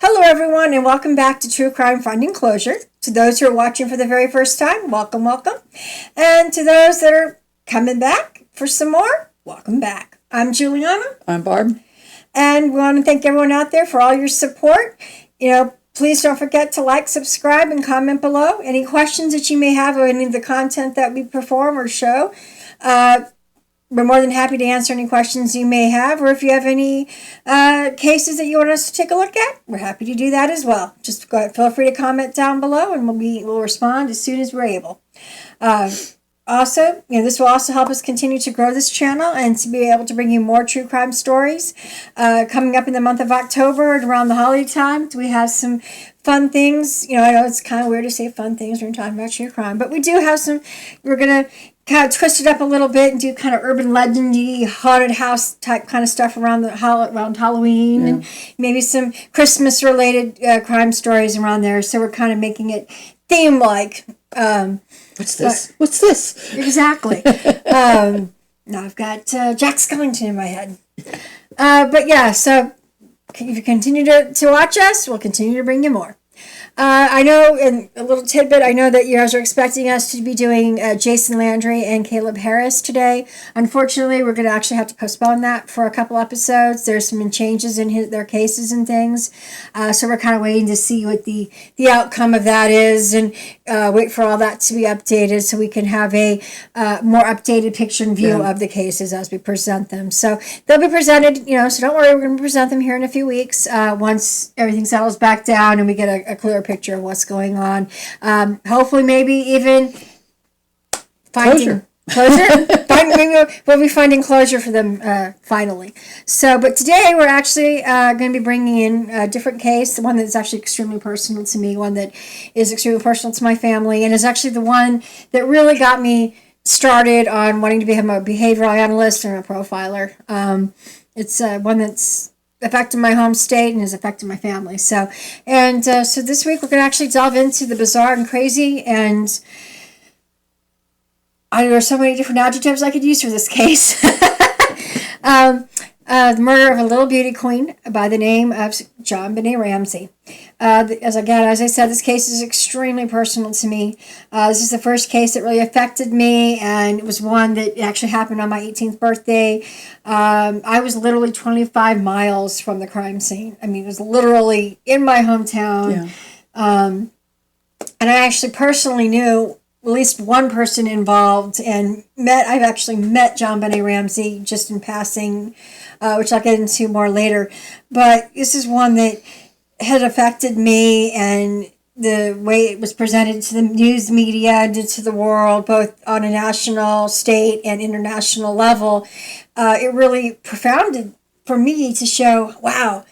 Hello, everyone, and welcome back to True Crime Finding Closure. To those who are watching for the very first time, welcome, welcome. And to those that are coming back for some more, welcome back. I'm Juliana. I'm Barb. And we want to thank everyone out there for all your support. Please don't forget to like, subscribe, and comment below. Any questions that you may have of any of the content that we perform or show, we're more than happy to answer any questions you may have, or if you have any cases that you want us to take a look at, we're happy to do that as well. Just go ahead, feel free to comment down below, and we'll respond as soon as we're able. Also, this will also help us continue to grow this channel and to be able to bring you more true crime stories. Coming up in the month of October and around the holiday time, we have some fun things. I know it's kind of weird to say fun things when we're talking about true crime, but we do have some. We're going to kind of twist it up a little bit and do kind of urban legendy, haunted house type kind of stuff around Halloween, and maybe some Christmas related crime stories around there. So we're kind of making it theme like. What's this? Exactly. Now I've got Jack Skellington in my head. But yeah, so if you continue to watch us, we'll continue to bring you more. I know, in a little tidbit, I know that you guys are expecting us to be doing Jason Landry and Caleb Harris today. Unfortunately, we're going to actually have to postpone that for a couple episodes. There's some changes in their cases and things. So we're kind of waiting to see what the outcome of that is, and wait for all that to be updated so we can have a more updated picture and view of the cases as we present them. So they'll be presented, so don't worry, we're going to present them here in a few weeks once everything settles back down and we get a clear picture of what's going on. Hopefully, maybe even finding closure. We'll be finding closure for them finally. But today we're actually going to be bringing in a different case, the one that's actually extremely personal to me, one that is extremely personal to my family, and is actually the one that really got me started on wanting to become a behavioral analyst and a profiler. It's one that's affected my home state and has affected my family. So this week we're going to actually delve into the bizarre and crazy, and there are so many different adjectives I could use for this case. The murder of a little beauty queen by the name of JonBenet Ramsey. As I said, this case is extremely personal to me. This is the first case that really affected me, and it was one that actually happened on my 18th birthday. I was literally 25 miles from the crime scene. I mean, it was literally in my hometown. Yeah. And I actually personally knew at least one person involved, and I've actually met JonBenet Ramsey just in passing, which I'll get into more later. But this is one that had affected me, and the way it was presented to the news media and to the world, both on a national, state, and international level, it really profounded for me to show, wow,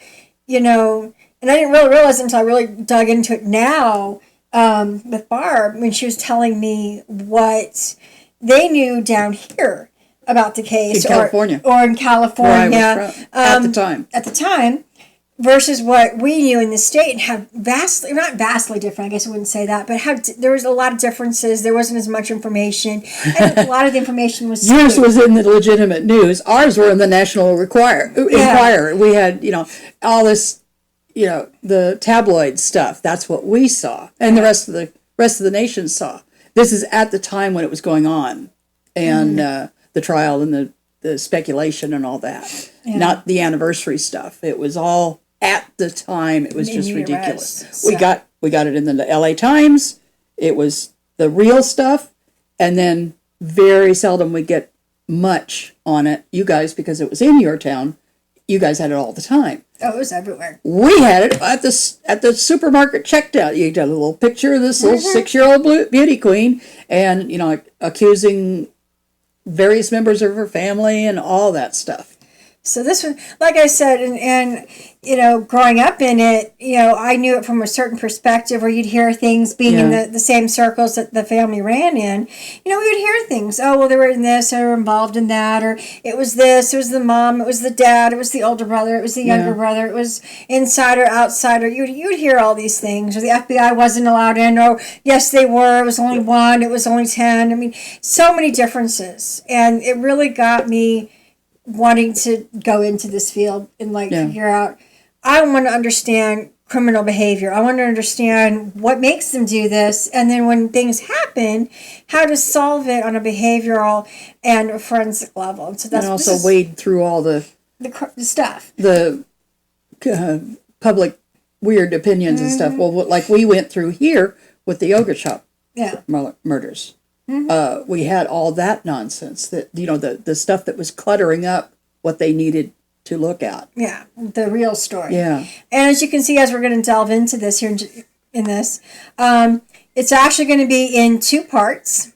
and I didn't really realize until I really dug into it now, with Barb, when she was telling me what they knew down here about the case, in California, or in California, where I was from, at the time, versus what we knew in the state, and how not vastly different, I guess I wouldn't say that, but how there was a lot of differences. There wasn't as much information, and a lot of the information was yours was in the legitimate news. Ours were in the National Enquirer. We had all this. The tabloid stuff, that's what we saw, and the rest of the nation saw. This is at the time when it was going on, and the trial and the speculation and all that, not the anniversary stuff. It was all at the time. It was just ridiculous. So. We got it in the LA Times. It was the real stuff, and then very seldom we get much on it. You guys, because it was in your town, you guys had it all the time. Oh, it was everywhere. We had it at the supermarket checkout. You got a little picture of this little 6-year-old beauty queen, and accusing various members of her family and all that stuff. So this one, like I said, and growing up in it, I knew it from a certain perspective where you'd hear things being in the same circles that the family ran in. We would hear things. Oh, well, they were in this, or involved in that, or it was this, it was the mom, it was the dad, it was the older brother, it was the younger brother, it was insider, outsider. You'd hear all these things. Or the FBI wasn't allowed in, or yes, they were, it was only one, it was only 10. I mean, so many differences. And it really got me wanting to go into this field and figure out, I want to understand criminal behavior. I want to understand what makes them do this, and then when things happen, how to solve it on a behavioral and a forensic level. And so that's and also wade through all the stuff. The public weird opinions and stuff. Well, like we went through here with the yoga shop murders. We had all that nonsense that, the stuff that was cluttering up what they needed to look at. Yeah, the real story. Yeah. And as you can see, as we're going to delve into this here in this, it's actually going to be in 2 parts.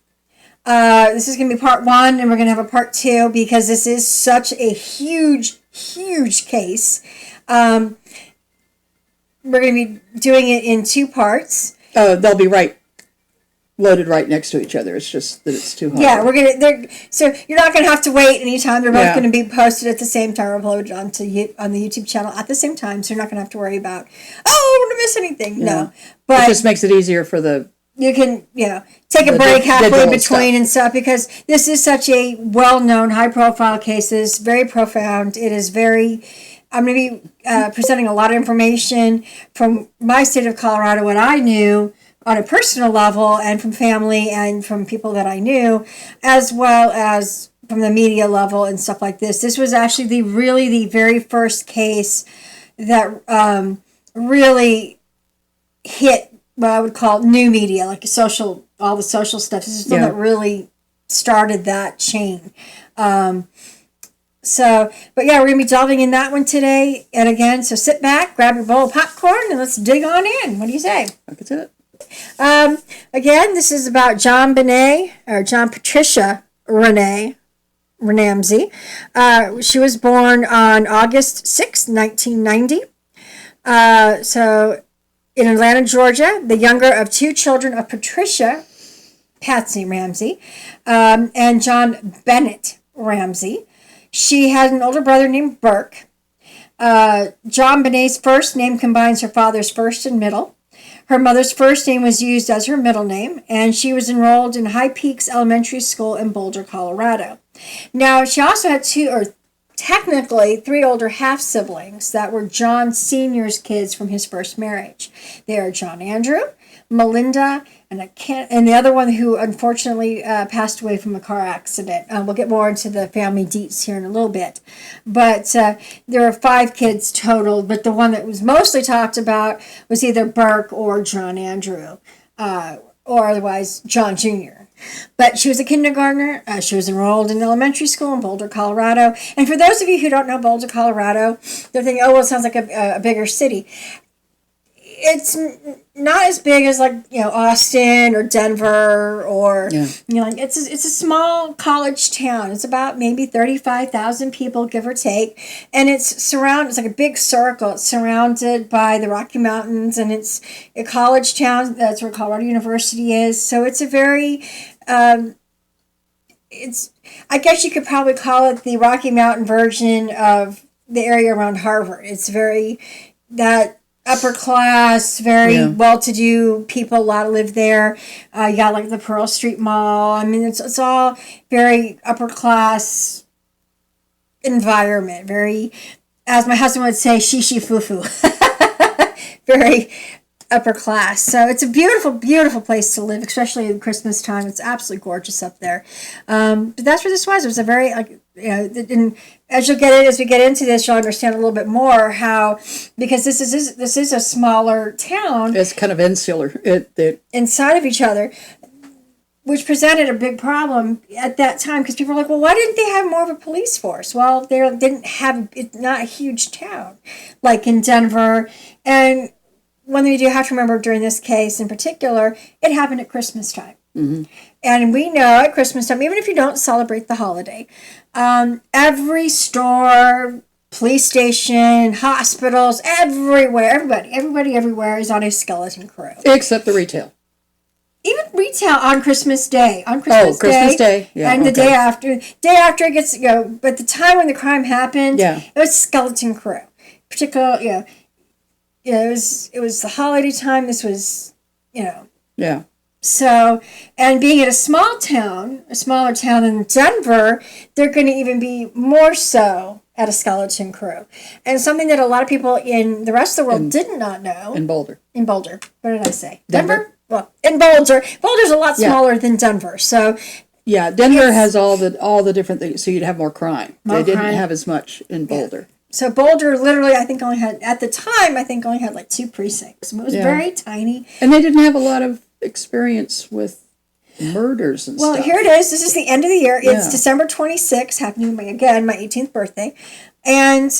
This is going to be part 1, and we're going to have a part 2 because this is such a huge, huge case. We're going to be doing it in 2 parts. They'll be loaded right next to each other. It's just that it's too hard. Yeah, so you're not going to have to wait anytime. They're both going to be posted at the same time, uploaded on the YouTube channel at the same time. So you're not going to have to worry about, I'm going to miss anything. Yeah. No, but it just makes it easier for you can, take a break halfway between and stuff, because this is such a well-known, high-profile case. It is very profound. It is I'm going to be presenting a lot of information from my state of Colorado, what I knew on a personal level, and from family and from people that I knew, as well as from the media level and stuff like this. This was actually the very first case that really hit what I would call new media, like all the social stuff. This is the one that really started that chain. But we're going to be delving in that one today. And again, so sit back, grab your bowl of popcorn, and let's dig on in. What do you say? I can do it. Again, this is about John Patricia Renee Ramsey. She was born on August 6, 1990. In Atlanta, Georgia, the younger of 2 children of Patricia, Patsy Ramsey, and JonBenet Ramsey. She had an older brother named Burke. JonBenet's first name combines her father's first and middle. Her mother's first name was used as her middle name, and she was enrolled in High Peaks Elementary School in Boulder, Colorado. Now, she also had 3 older half-siblings that were John Sr.'s kids from his first marriage. They are John Andrew, Melinda, and the other one who unfortunately passed away from a car accident. We'll get more into the family deets here in a little bit. But there were 5 kids total, but the one that was mostly talked about was either Burke or John Andrew, or otherwise John Jr. But she was a kindergartner. She was enrolled in elementary school in Boulder, Colorado. And for those of you who don't know Boulder, Colorado, they're thinking, it sounds like a bigger city. It's not as big as Austin or Denver or it's a small college town. It's about maybe 35,000 people, give or take, and it's like a big circle. It's surrounded by the Rocky Mountains, and it's a college town. That's where Colorado University is. So it's a very I guess you could probably call it the Rocky Mountain version of the area around Harvard. It's very upper class, very well-to-do people. A lot live there. You got the Pearl Street Mall. I mean, it's all very upper class environment. Very, as my husband would say, shishi foo-foo. Very upper class. So it's a beautiful, beautiful place to live, especially at Christmas time. It's absolutely gorgeous up there. But that's where this was. It was a very and as we get into this, you'll understand a little bit more how, because this is a smaller town. It's kind of insular. Inside of each other, which presented a big problem at that time, because people were like, well, why didn't they have more of a police force? Well, it's not a huge town like in Denver. And one thing you do have to remember during this case in particular, it happened at Christmas time. Mm-hmm. And we know at Christmas time, even if you don't celebrate the holiday, every store, police station, hospitals, everybody everywhere is on a skeleton crew. Except the retail. Even retail on Christmas Day. Christmas Day. Yeah, and the day after it gets, but the time when the crime happened, it was skeleton crew. Particularly, it was the holiday time. This was, Yeah. So, and being at a smaller town than Denver, they're going to even be more so at a skeleton crew. And something that a lot of people in the rest of the world did not know. In Boulder. In Boulder. What did I say? Denver? Well, in Boulder. Boulder's a lot smaller than Denver. So yeah, Denver has all the different things, so you'd have more crime. They didn't have as much in Boulder. Yeah. So Boulder literally, I think only had like 2 precincts. It was very tiny. And they didn't have a lot of experience with murders and stuff. Well, here it is. This is the end of the year. It's December 26th, happening my 18th birthday. And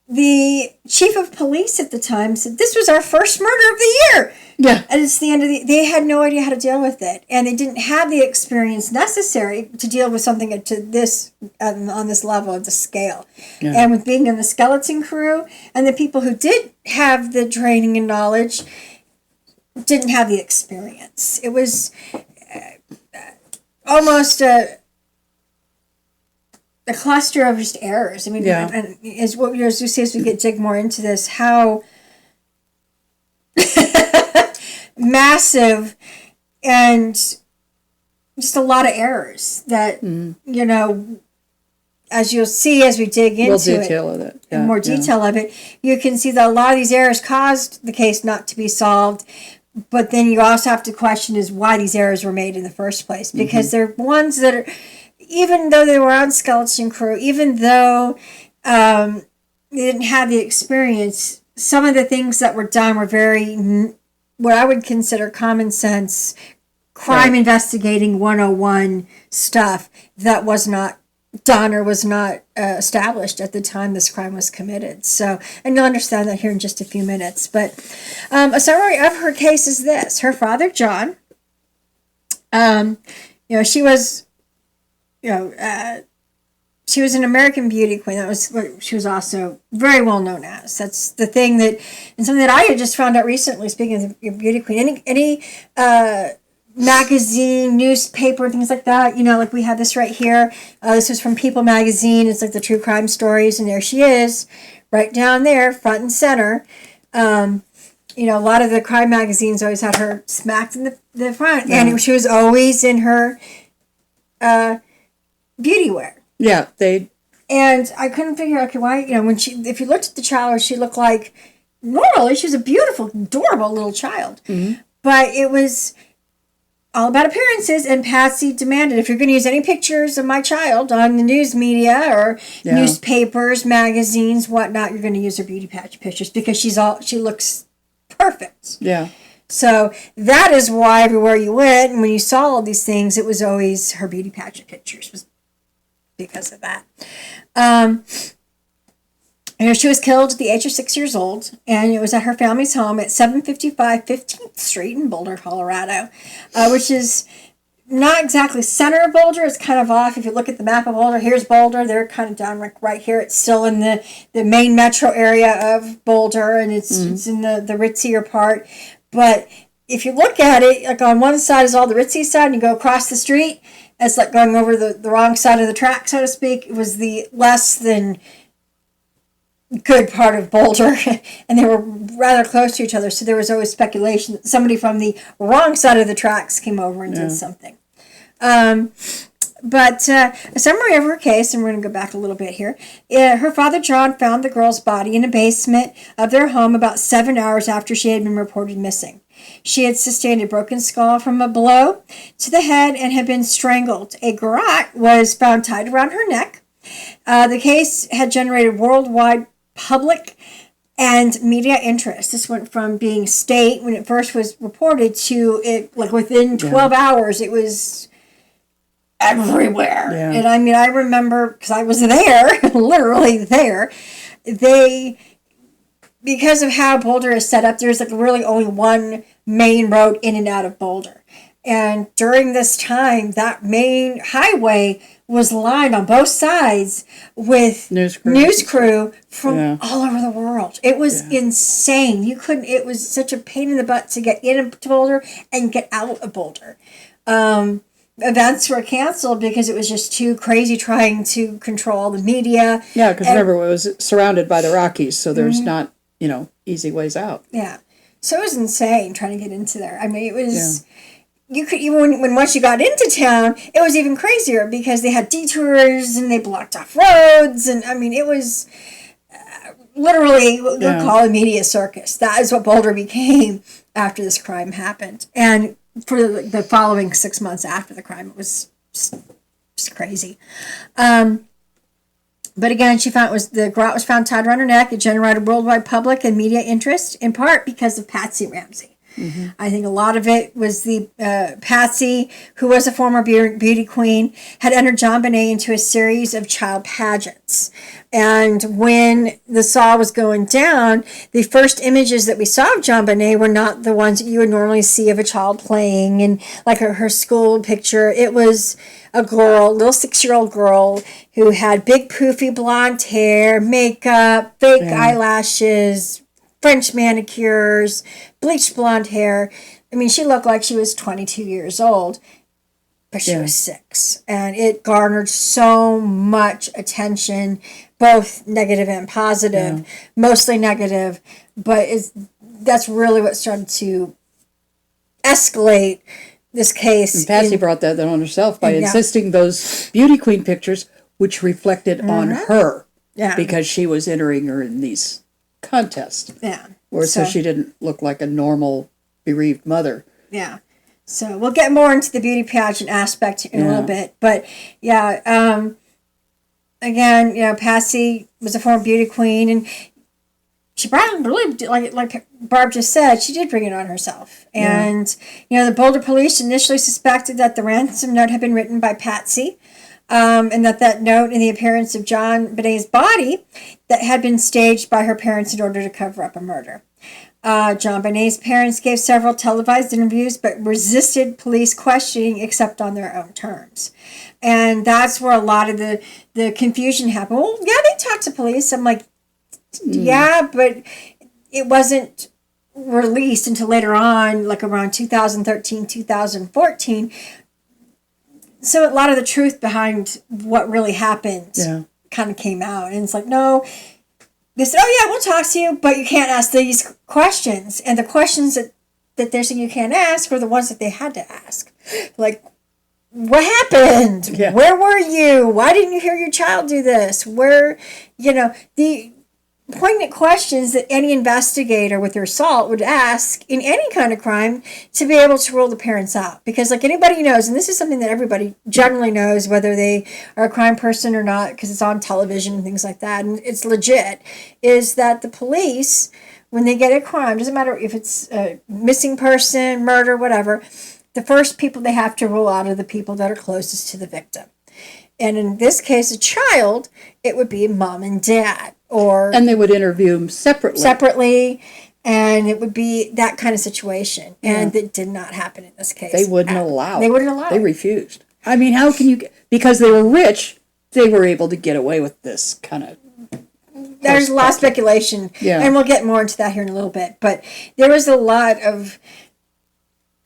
the chief of police at the time said, this was our first murder of the year. Yeah. And it's the end of they had no idea how to deal with it. And they didn't have the experience necessary to deal with something to this, on this level of the scale. Yeah. And with being in the skeleton crew, and the people who did have the training and knowledge didn't have the experience. It was almost a cluster of just errors. I mean, and as you see as we dig more into this, how massive and just a lot of errors that, as you'll see as we dig into more detail of it, you can see that a lot of these errors caused the case not to be solved. But then you also have to question is why these errors were made in the first place. Because they're ones that are, even though they were on skeleton crew, even though they didn't have the experience, some of the things that were done were very, what I would consider common sense, crime investigating 101 stuff that was not done or was not established at the time this crime was committed. So, and you'll understand that here in just a few minutes. But a summary of her case is this. Her father, John, she was, she was an American beauty queen. That was what she was also very well known as. That's the thing that, and something that I had just found out recently, speaking of beauty queen, any magazine, newspaper, things like that, like we have this right here. This was from People magazine. It's like the true crime stories, and there she is, right down there, front and center. A lot of the crime magazines always had her smacked in the front, and she was always in her beauty wear. Yeah, and I couldn't figure out why. If you looked at the child, she looked like normally she was a beautiful, adorable little child, but it was all about appearances, and Patsy demanded, if you're going to use any pictures of my child on the news media or newspapers, magazines, whatnot, you're going to use her beauty patch pictures because she looks perfect. Yeah. So that is why everywhere you went, and when you saw all these things, it was always her beauty pageant pictures, was because of that. She was killed at the age of 6 years old, and it was at her family's home at 755 15th Street in Boulder, Colorado, which is not exactly center of Boulder. It's kind of off. If you look at the map of Boulder, here's Boulder. They're kind of down right here. It's still in the main metro area of Boulder, and it's in the ritzier part. But if you look at it, like on one side is all the ritzy side, and you go across the street, it's like going over the wrong side of the track, so to speak. It was the less than good part of Boulder, and they were rather close to each other, so there was always speculation that somebody from the wrong side of the tracks came over and did something. But a summary of her case, and we're going to go back a little bit here. Her father, John, found the girl's body in a basement of their home about 7 hours after she had been reported missing. She had sustained a broken skull from a blow to the head and had been strangled. A garrote was found tied around her neck. The case had generated worldwide public and media interest. This went from being state when it first was reported to it, like within 12 hours, it was everywhere. Yeah. And I mean, I remember, because I was there, literally there, because of how Boulder is set up, there's like really only one main road in and out of Boulder. And during this time, that main highway was lined on both sides with news crew from all over the world. It was insane. It was such a pain in the butt to get into Boulder and get out of Boulder. Events were canceled because it was just too crazy trying to control the media. Yeah, because remember, it was surrounded by the Rockies, so there's not, easy ways out. Yeah. So it was insane trying to get into there. I mean, it was... you could even when once you got into town, it was even crazier because they had detours and they blocked off roads, and I mean it was literally what you'll call a media circus. That is what Boulder became after this crime happened, and for the following 6 months after the crime, it was just crazy. But again, she found the garrote was found tied around her neck. It generated worldwide public and media interest, in part because of Patsy Ramsey. Mm-hmm. I think a lot of it was the Patsy, who was a former beauty queen, had entered JonBenet into a series of child pageants. And when the saw was going down, the first images that we saw of JonBenet were not the ones that you would normally see of a child playing and like her school picture. It was a girl, little 6-year-old girl, who had big poofy blonde hair, makeup, fake eyelashes, French manicures, bleached blonde hair. I mean, she looked like she was 22 years old, but she was 6. And it garnered so much attention, both negative and positive, mostly negative. But that's really what started to escalate this case. And Patsy brought that on herself by insisting those beauty queen pictures, which reflected on her, because she was entering her in these contests. Yeah. Or so she didn't look like a normal bereaved mother. Yeah. So we'll get more into the beauty pageant aspect in a little bit. But again, Patsy was a former beauty queen, and she probably, like Barb just said, she did bring it on herself. And, the Boulder police initially suspected that the ransom note had been written by Patsy, and that note and the appearance of JonBenet's body that had been staged by her parents in order to cover up a murder. JonBenet's parents gave several televised interviews but resisted police questioning except on their own terms. And that's where a lot of the confusion happened. Well, they talked to police. I'm like, but it wasn't released until later on, like around 2013, 2014. So a lot of the truth behind what really happened kind of came out. And it's like, no, they said, we'll talk to you, but you can't ask these questions. And the questions that they're saying you can't ask are the ones that they had to ask. Like, what happened? Yeah. Where were you? Why didn't you hear your child do this? Where, the poignant questions that any investigator with their assault would ask in any kind of crime to be able to rule the parents out. Because like anybody knows, and this is something that everybody generally knows, whether they are a crime person or not, because it's on television and things like that, and it's legit, is that the police, when they get a crime, doesn't matter if it's a missing person, murder, whatever, the first people they have to rule out are the people that are closest to the victim. And in this case, a child, it would be mom and dad. And they would interview them separately. And it would be that kind of situation. And it did not happen in this case. They wouldn't allow it. They wouldn't allow it. They refused. I mean, how can you... Because they were rich, they were able to get away with this kind of... There's a lot of speculation. Yeah. And we'll get more into that here in a little bit. But there was a lot of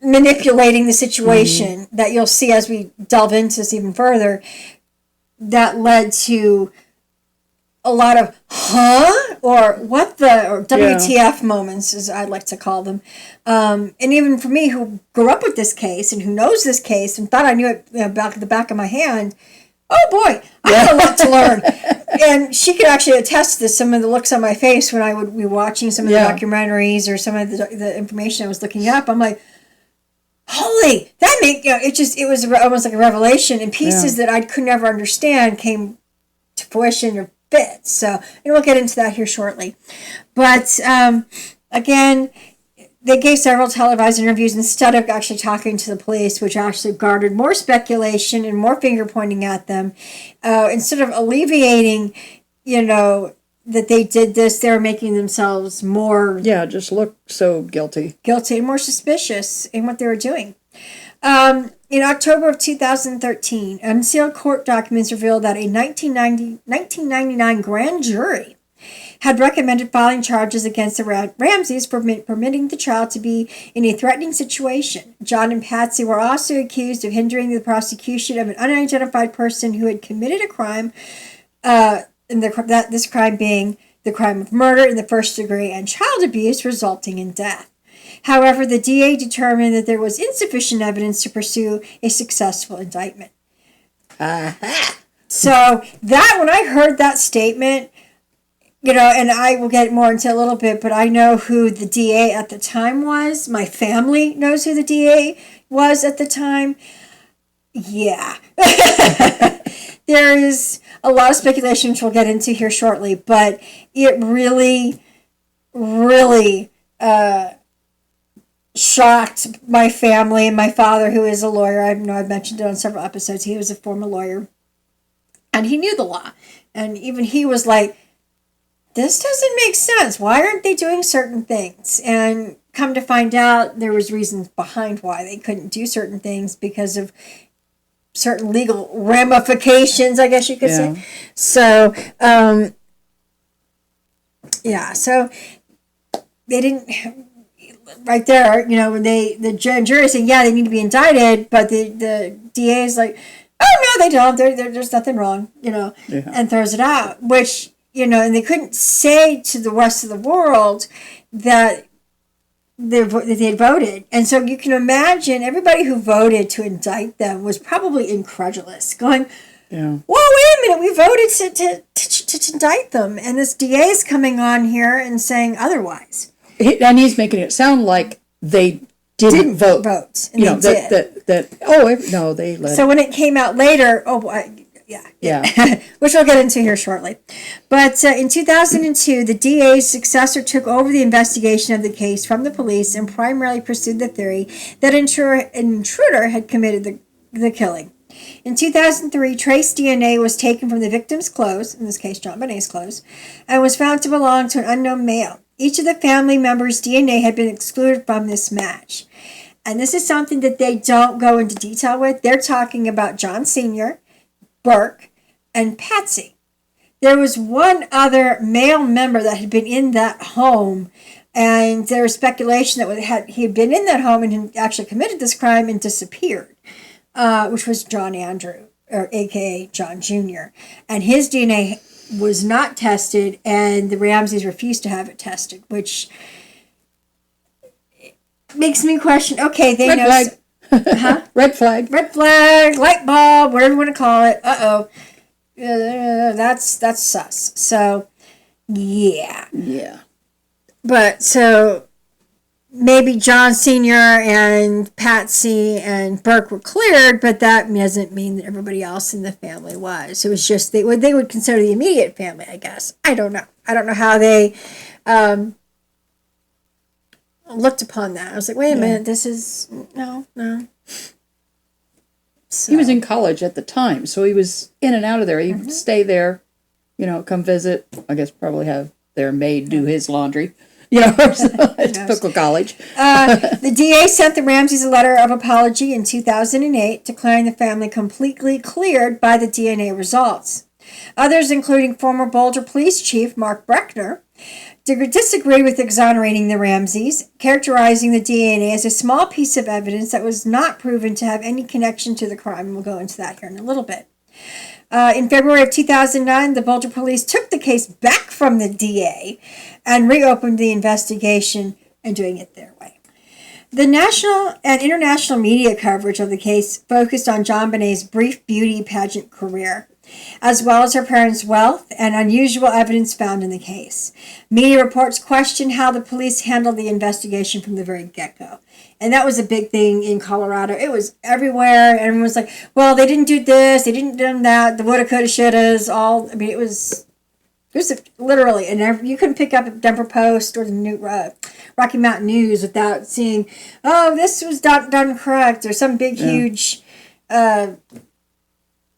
manipulating the situation that you'll see as we delve into this even further that led to a lot of or what the, or WTF moments, as I'd like to call them. And even for me, who grew up with this case and who knows this case and thought I knew it back at the back of my hand, oh boy, I had a lot to learn. And she could actually attest to some of the looks on my face when I would be watching some of the documentaries or some of the information I was looking up. I'm like, holy, that it was almost like a revelation, and pieces that I could never understand came to fruition or fit. So, and we'll get into that here shortly. But again, they gave several televised interviews instead of actually talking to the police, which actually garnered more speculation and more finger pointing at them. Instead of alleviating, that they did this, they were making themselves more... Yeah, just look so guilty. Guilty and more suspicious in what they were doing. In October of 2013, unsealed court documents revealed that a 1999 grand jury had recommended filing charges against the Ramseys for permitting the child to be in a threatening situation. John and Patsy were also accused of hindering the prosecution of an unidentified person who had committed a crime, this crime being the crime of murder in the first degree and child abuse resulting in death. However, the DA determined that there was insufficient evidence to pursue a successful indictment. So that, when I heard that statement, and I will get more into a little bit, but I know who the DA at the time was. My family knows who the DA was at the time. Yeah. There is a lot of speculation, which we'll get into here shortly, but it really, really shocked my family and my father, who is a lawyer. I know I've mentioned it on several episodes. He was a former lawyer, and he knew the law. And even he was like, this doesn't make sense. Why aren't they doing certain things? And come to find out, there was reasons behind why they couldn't do certain things because of certain legal ramifications, I guess you could say. So, so they didn't, right there, when the jury saying, they need to be indicted, but the DA is like, oh, no, they don't. There's nothing wrong, and throws it out, which, and they couldn't say to the rest of the world that they had voted. And so you can imagine everybody who voted to indict them was probably incredulous, going, whoa, wait a minute, we voted to indict them. And this DA is coming on here and saying otherwise. And he's making it sound like they didn't vote. And they did. No, they let. So when it came out later, which we'll get into here shortly. But in 2002, the DA's successor took over the investigation of the case from the police and primarily pursued the theory that an intruder had committed the killing. In 2003, trace DNA was taken from the victim's clothes, in this case JonBenet's clothes, and was found to belong to an unknown male. Each of the family members' DNA had been excluded from this match. And this is something that they don't go into detail with. They're talking about John Sr., Burke, and Patsy. There was one other male member that had been in that home, and there was speculation that he had been in that home and had actually committed this crime and disappeared, which was John Andrew, or a.k.a. John Jr. And his DNA was not tested, and the Ramseys refused to have it tested, which makes me question, okay, they know... Flag. Red flag. Red flag, light bulb, whatever you want to call it. That's sus. So, yeah. Yeah. But, so, maybe John Sr. and Patsy and Burke were cleared, but that doesn't mean that everybody else in the family was. It was just, they would consider the immediate family, I guess. I don't know. I don't know how they looked upon that. I was like, wait a minute, this is, no. So. He was in college at the time, so he was in and out of there. He would stay there, come visit. I guess probably have their maid do his laundry, typical college. The DA sent the Ramseys a letter of apology in 2008, declaring the family completely cleared by the DNA results. Others, including former Boulder Police Chief Mark Breckner, disagreed with exonerating the Ramseys, characterizing the DNA as a small piece of evidence that was not proven to have any connection to the crime. We'll go into that here in a little bit. In February of 2009, the Boulder police took the case back from the DA and reopened the investigation and doing it their way. The national and international media coverage of the case focused on JonBenet's brief beauty pageant career, as well as her parents' wealth and unusual evidence found in the case. Media reports questioned how the police handled the investigation from the very get-go. And that was a big thing in Colorado. It was everywhere. Everyone was like, well, they didn't do this, they didn't do that, the woulda, coulda, shouldas, all. I mean, it was literally, and you couldn't pick up a Denver Post or the new Rocky Mountain News without seeing, oh, this was done correct, or some big, huge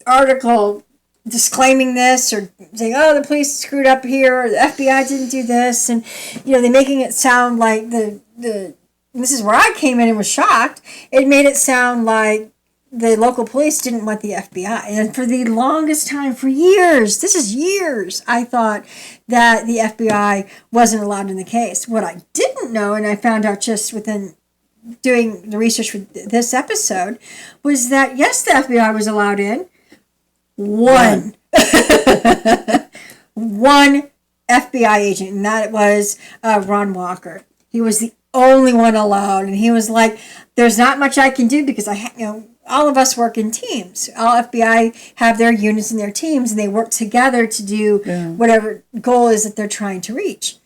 article disclaiming this, or saying, oh, the police screwed up here, or the FBI didn't do this, and they're making it sound like this is where I came in and was shocked. It made it sound like the local police didn't want the FBI. And for the longest time, for years, I thought that the FBI wasn't allowed in the case. What I didn't know, and I found out just within doing the research for this episode, was that yes, the FBI was allowed in. One FBI agent, and that was Ron Walker. He was the only one allowed. And he was like, there's not much I can do because all of us work in teams. All FBI have their units and their teams, and they work together to do whatever goal is that they're trying to reach.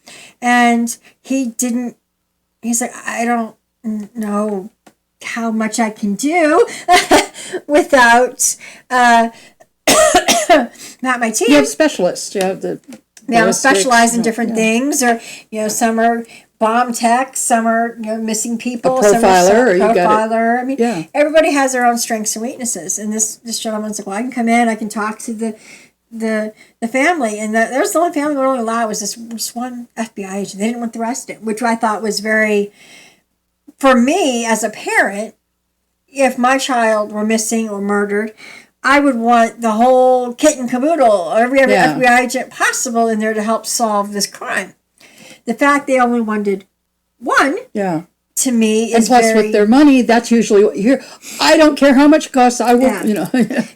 And he's like, I don't know how much I can do without not my team. You have specialists. You have the specialize in different things, or some are bomb tech, some are missing people, a profiler, some are or you got profiler. I mean, everybody has their own strengths and weaknesses. And this gentleman's like, well, I can come in, I can talk to the family, and that was the only family we were only allowed was this one FBI agent. They didn't want the rest of it, which I thought was very, for me as a parent, if my child were missing or murdered, I would want the whole kit and caboodle, or every FBI agent possible in there to help solve this crime. The fact they only wanted one, to me, is plus with their money, that's usually what you hear. I don't care how much it costs. I will,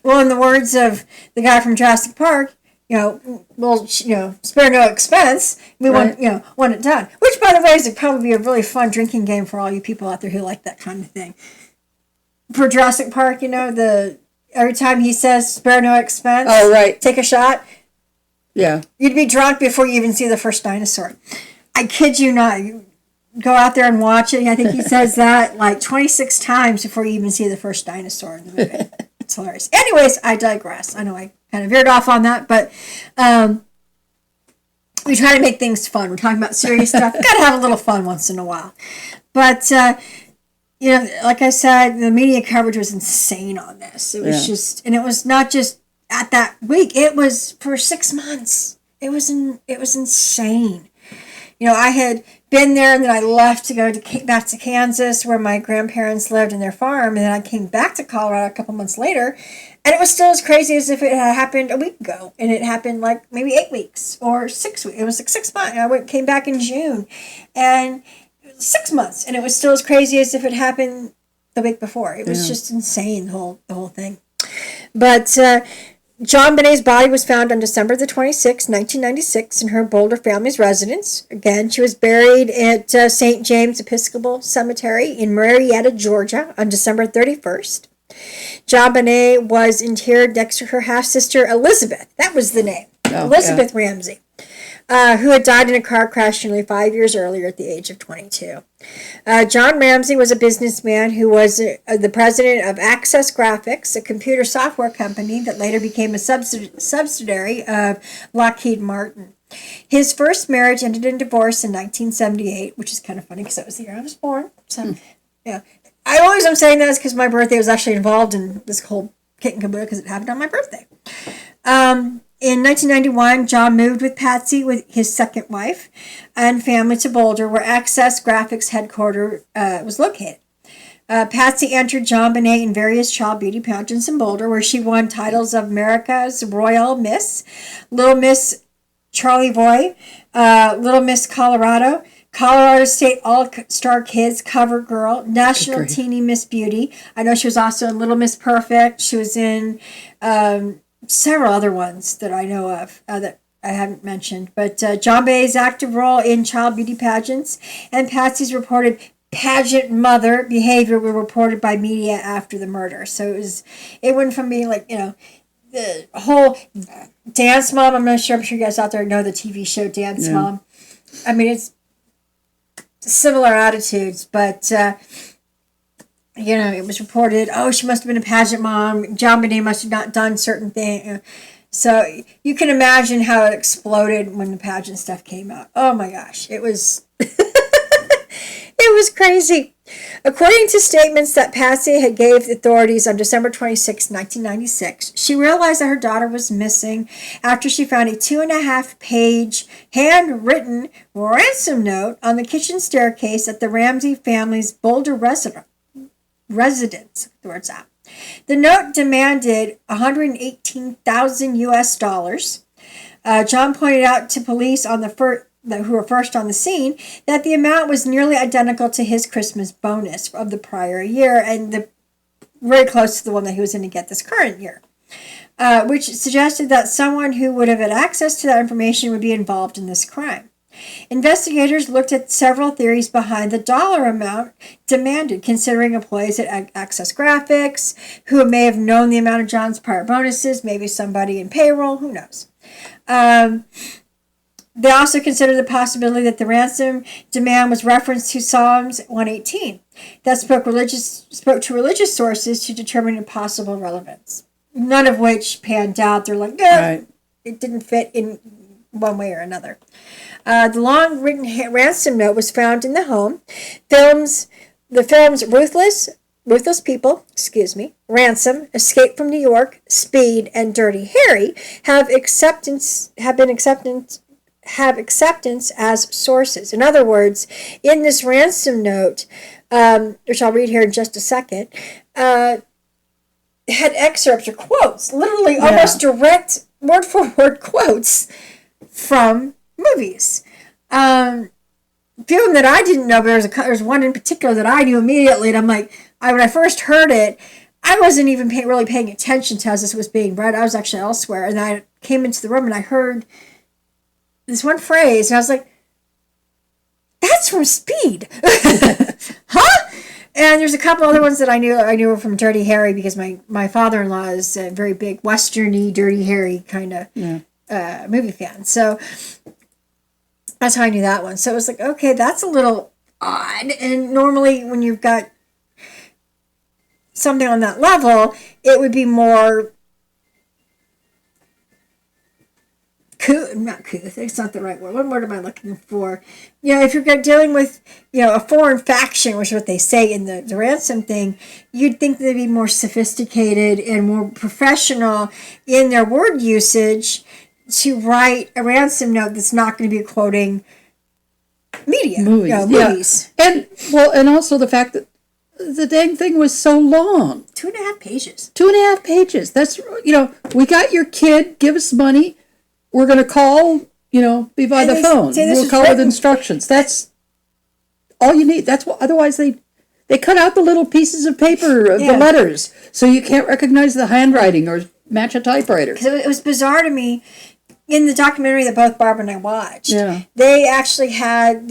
Well, in the words of the guy from Jurassic Park, we'll spare no expense. We want it done. Which, by the way, is probably a really fun drinking game for all you people out there who like that kind of thing. For Jurassic Park, every time he says spare no expense, take a shot. Yeah. You'd be drunk before you even see the first dinosaur. I kid you not. You go out there and watch it. I think he says that like 26 times before you even see the first dinosaur in the movie. It's hilarious. Anyways, I digress. I know I kind of veered off on that, but we try to make things fun. We're talking about serious stuff. Got to have a little fun once in a while. But, like I said, the media coverage was insane on this. It was just, and it was not just at that week. It was for 6 months. It was insane. I had been there, and then I left to go back to Kansas, where my grandparents lived in their farm, and then I came back to Colorado a couple months later, and it was still as crazy as if it had happened a week ago, and it happened like maybe 8 weeks or 6 weeks. It was like 6 months. I came back in June, and 6 months, and it was still as crazy as if it happened the week before. It was just insane, the whole thing. But JonBenet's body was found on December the 26th, 1996, in her Boulder family's residence. Again, she was buried at St. James Episcopal Cemetery in Marietta, Georgia, on December 31st. JonBenet was interred next to her half-sister Elizabeth. That was the name. Elizabeth Ramsey. Who had died in a car crash nearly 5 years earlier at the age of 22. John Ramsey was a businessman who was the president of Access Graphics, a computer software company that later became a subsidiary of Lockheed Martin. His first marriage ended in divorce in 1978, which is kind of funny because that was the year I was born. So, I'm saying that because my birthday was actually involved in this whole kit and caboodle because it happened on my birthday. In 1991, John moved with Patsy, with his second wife, and family to Boulder, where Access Graphics headquarters was located. Patsy entered JonBenet in various child beauty pageants in Boulder, where she won titles of America's Royal Miss, Little Miss Charlie Boy, Little Miss Colorado, Colorado State All-Star Kids Cover Girl, National Teeny Miss Beauty. I know she was also in Little Miss Perfect. She was in several other ones that I know of that I haven't mentioned. But JonBenet's active role in child beauty pageants and Patsy's reported pageant mother behavior were reported by media after the murder. So it went from being like, the whole Dance Mom. I'm sure you guys out there know the TV show Dance Mom. I mean, it's similar attitudes, but it was reported, she must have been a pageant mom. JonBenet must have not done certain things. So you can imagine how it exploded when the pageant stuff came out. Oh my gosh, it was it was crazy. According to statements that Patsy had gave authorities on December 26, 1996, she realized that her daughter was missing after she found a 2.5-page handwritten ransom note on the kitchen staircase at the Ramsey family's Boulder residence. The note demanded $118,000 John pointed out to police on who were first on the scene that the amount was nearly identical to his Christmas bonus of the prior year and very close to the one that he was going to get this current year, which suggested that someone who would have had access to that information would be involved in this crime. Investigators looked at several theories behind the dollar amount demanded, considering employees at Access Graphics, who may have known the amount of John's prior bonuses, maybe somebody in payroll, who knows. They also considered the possibility that the ransom demand was referenced to Psalms 118 that spoke to religious sources to determine possible relevance. None of which panned out. They're like, Right. It didn't fit in one way or another. The long written ransom note was found in the home. The films Ruthless People, Ransom, Escape from New York, Speed, and Dirty Harry have acceptance as sources. In other words, in this ransom note, which I'll read here in just a second, had excerpts or quotes, literally almost direct word-for-word quotes from movies. Few of them that I didn't know, but there's one in particular that I knew immediately, and I'm like, when I first heard it, I wasn't even really paying attention to as this was being read. I was actually elsewhere, and I came into the room and I heard this one phrase, and I was like, that's from Speed. Huh? And there's a couple other ones that I knew were from Dirty Harry, because my father-in-law is a very big Western-y, Dirty Harry kind of movie fan. So that's how I knew that one. So it was like, okay, that's a little odd. And normally when you've got something on that level, it would be more not couth, it's not the right word. What word am I looking for? If you're dealing with, a foreign faction, which is what they say in the ransom thing, you'd think they'd be more sophisticated and more professional in their word usage to write a ransom note that's not going to be quoting movies. Yeah. And also the fact that the dang thing was so long. 2.5 pages. 2.5 pages. That's, we got your kid, give us money. We're going to call, be by the phone. We'll call with instructions. That's all you need. That's what, otherwise they cut out the little pieces of paper of the letters, so you can't recognize the handwriting or match a typewriter. Because it was bizarre to me. In the documentary that both Barb and I watched, they actually had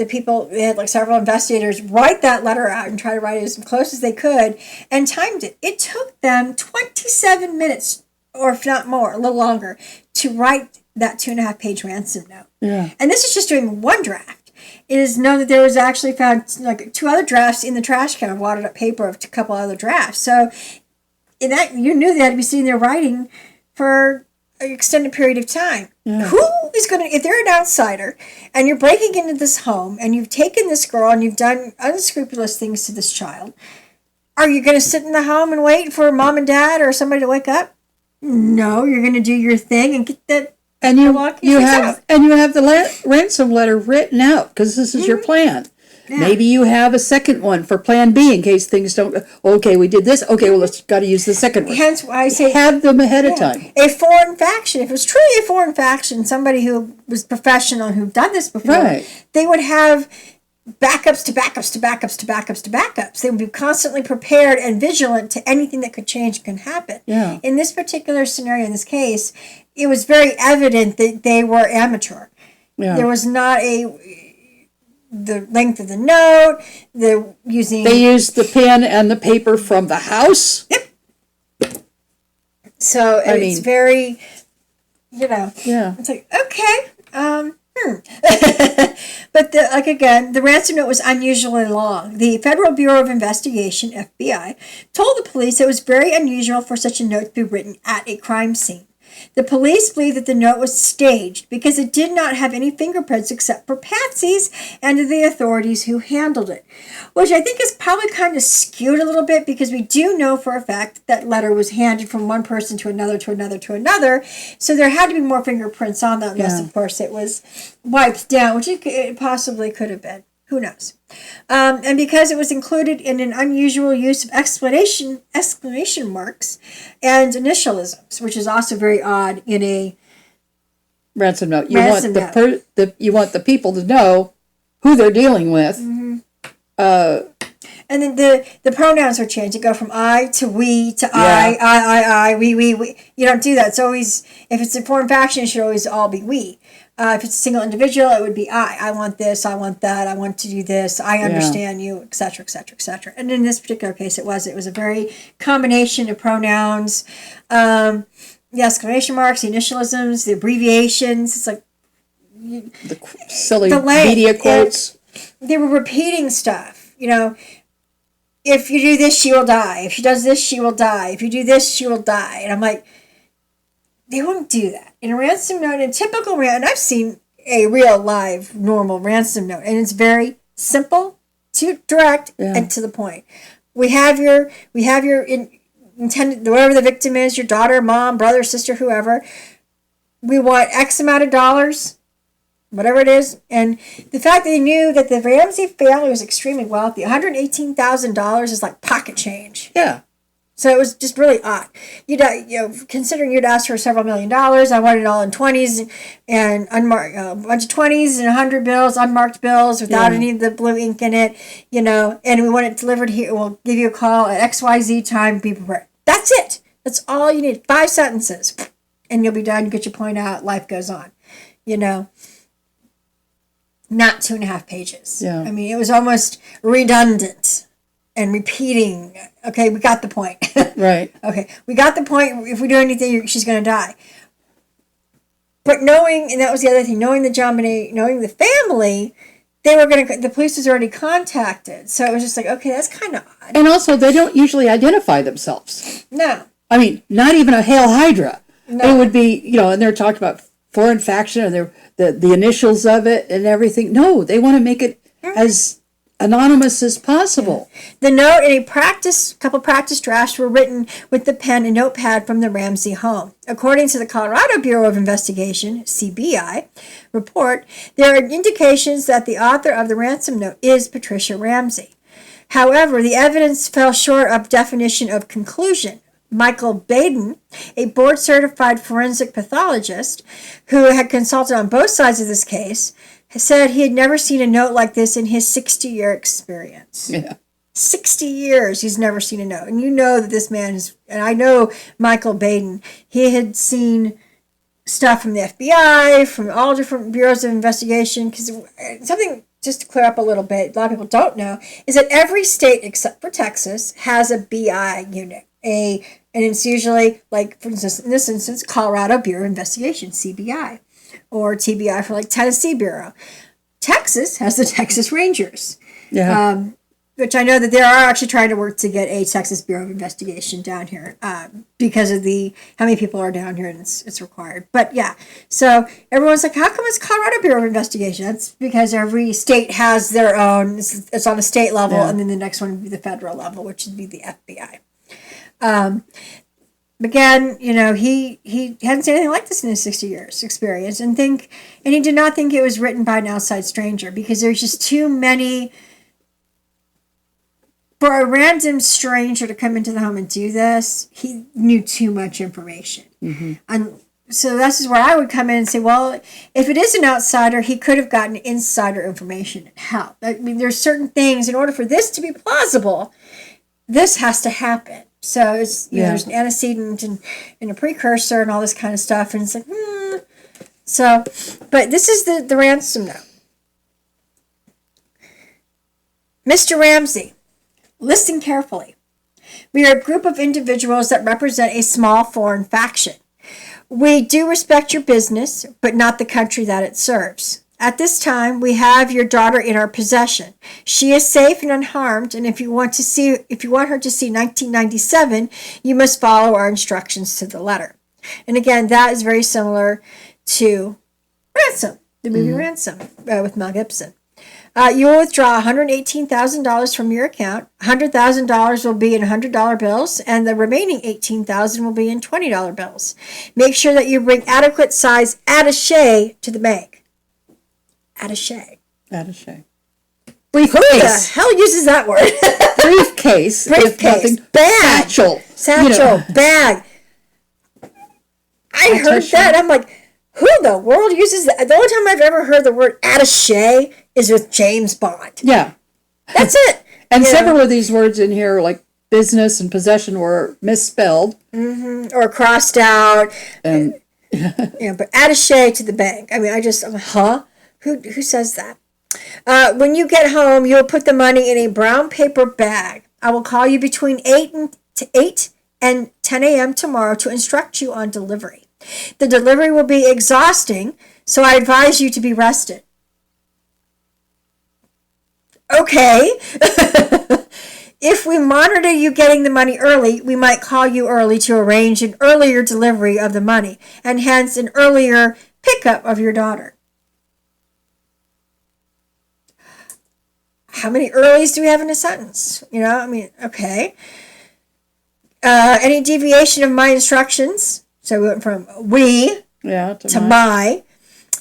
several investigators write that letter out and try to write it as close as they could and timed it. It took them 27 minutes, or if not more, a little longer, to write that 2.5 page ransom note. Yeah. And this is just doing one draft. It is known that there was actually found 2 other drafts in the trash can of wadded up paper of a couple other drafts. So in that, you knew they had to be sitting there writing for an extended period of time. Yeah. Who is going to, if they're an outsider and you're breaking into this home and you've taken this girl and you've done unscrupulous things to this child, are you going to sit in the home and wait for mom and dad or somebody to wake up? No, you're going to do your thing and get that. And you have the ransom letter written out, because this is your plan. Yeah. Maybe you have a second one for plan B in case things don't. Okay, we did this. Okay, well, let's got to use the second one. Hence why I say have them ahead of time. A foreign faction. If it was truly a foreign faction, somebody who was professional who'd done this before, they would have backups to backups to backups to backups to backups. They would be constantly prepared and vigilant to anything that could change and can happen. Yeah. In this particular scenario, in this case, it was very evident that they were amateur. Yeah. There was not the length of the note. They used the pen and the paper from the house. Yep. So it's very, Yeah. It's like, okay. But the ransom note was unusually long. The Federal Bureau of Investigation, FBI, told the police it was very unusual for such a note to be written at a crime scene. The police believe that the note was staged because it did not have any fingerprints except for Patsy's and the authorities who handled it, which I think is probably kind of skewed a little bit, because we do know for a fact that letter was handed from one person to another to another to another, so there had to be more fingerprints on that, unless, of course, it was wiped down, which it possibly could have been. Who knows? And because it was included in an unusual use of exclamation marks and initialisms, which is also very odd in a ransom note. You want the people to know who they're dealing with. Mm-hmm. And then the pronouns are changed. They go from I to we to I, we. You don't do that. It's always, if it's a foreign faction, it should always all be we. If it's a single individual, it would be I. I want this, I want that, I want to do this, I understand you, etc., etc., etc. And in this particular case, it was a very combination of pronouns, the exclamation marks, the initialisms, the abbreviations. It's like the silly media quotes. They were repeating stuff, if you do this, she will die. If she does this, she will die. If you do this, she will die. And I'm like, they won't do that. In a ransom note, in a typical and I've seen a real live normal ransom note, and it's very simple, direct, and to the point. We have your intended, whatever the victim is, your daughter, mom, brother, sister, whoever. We want X amount of dollars, whatever it is. And the fact that they knew that the Ramsey family was extremely wealthy, $118,000 is like pocket change. Yeah. So it was just really odd. Considering you'd asked for several $1 million, I wanted it all in 20s and unmarked, a bunch of 20s and 100 bills, unmarked bills without any of the blue ink in it, and we want it delivered here. We'll give you a call at XYZ time, be prepared. That's it. That's all you need. 5 sentences and you'll be done. You get your point out. Life goes on, not 2.5 pages. Yeah. I mean, it was almost redundant and repeating. Okay, we got the point. Right. Okay, we got the point. If we do anything, she's going to die. But knowing, and that was the other thing, knowing the JonBenet, knowing the family, the police was already contacted. So it was just like, okay, that's kind of odd. And also, they don't usually identify themselves. No. I mean, not even a Hail Hydra. No. It would be, and they're talking about foreign faction and the initials of it and everything. No, they want to make it as anonymous as possible. Yeah. The note and couple practice drafts were written with the pen and notepad from the Ramsey home. According to the Colorado Bureau of Investigation, CBI, report, there are indications that the author of the ransom note is Patricia Ramsey. However, the evidence fell short of definition of conclusion. Michael Baden, a board-certified forensic pathologist who had consulted on both sides of this case, said he had never seen a note like this in his 60-year experience. Yeah. 60 years he's never seen a note. And you know that this man is, and I know Michael Baden, he had seen stuff from the FBI, from all different bureaus of investigation, because something, just to clear up a little bit, a lot of people don't know, is that every state except for Texas has a BI unit. And it's usually, like, for instance, in this instance, Colorado Bureau of Investigation, CBI, or TBI for, like, Tennessee Bureau. Texas has the Texas Rangers, which I know that they are actually trying to work to get a Texas Bureau of Investigation down here because of how many people are down here and it's required. But, yeah, so everyone's like, how come it's Colorado Bureau of Investigation? That's because every state has their own. It's on a state level, and then the next one would be the federal level, which would be the FBI. Again, he hadn't seen anything like this in his 60 years experience, and he did not think it was written by an outside stranger because there's just too many. For a random stranger to come into the home and do this, he knew too much information. Mm-hmm. And so this is where I would come in and say, well, if it is an outsider, he could have gotten insider information and help. I mean, there's certain things, in order for this to be plausible, this has to happen. So it's there's an antecedent and a precursor and all this kind of stuff, and it's like, So, but this is the ransom note. Mr. Ramsey, listen carefully. We are a group of individuals that represent a small foreign faction. We do respect your business, but not the country that it serves. At this time, we have your daughter in our possession. She is safe and unharmed, and if you want her to see 1997, you must follow our instructions to the letter. And again, that is very similar to Ransom, the movie Ransom with Mel Gibson. You will withdraw $118,000 from your account. $100,000 will be in $100 bills, and the remaining $18,000 will be in $20 bills. Make sure that you bring adequate size attaché to the bank. Attaché. Attaché. Briefcase. Who the hell uses that word? Briefcase. Briefcase. Bag. Satchel. Bag. I heard that. I'm like, who in the world uses that? The only time I've ever heard the word attaché is with James Bond. Yeah. That's it. And several of these words in here, like business and possession, were misspelled. Or crossed out. And But attaché to the bank. I mean, Who says that? When you get home, you'll put the money in a brown paper bag. I will call you between 8 and 10 a.m. tomorrow to instruct you on delivery. The delivery will be exhausting, so I advise you to be rested. Okay. If we monitor you getting the money early, we might call you early to arrange an earlier delivery of the money, and hence an earlier pickup of your daughter. How many earlies do we have in a sentence? Okay. Any deviation of my instructions, so we went from we to my,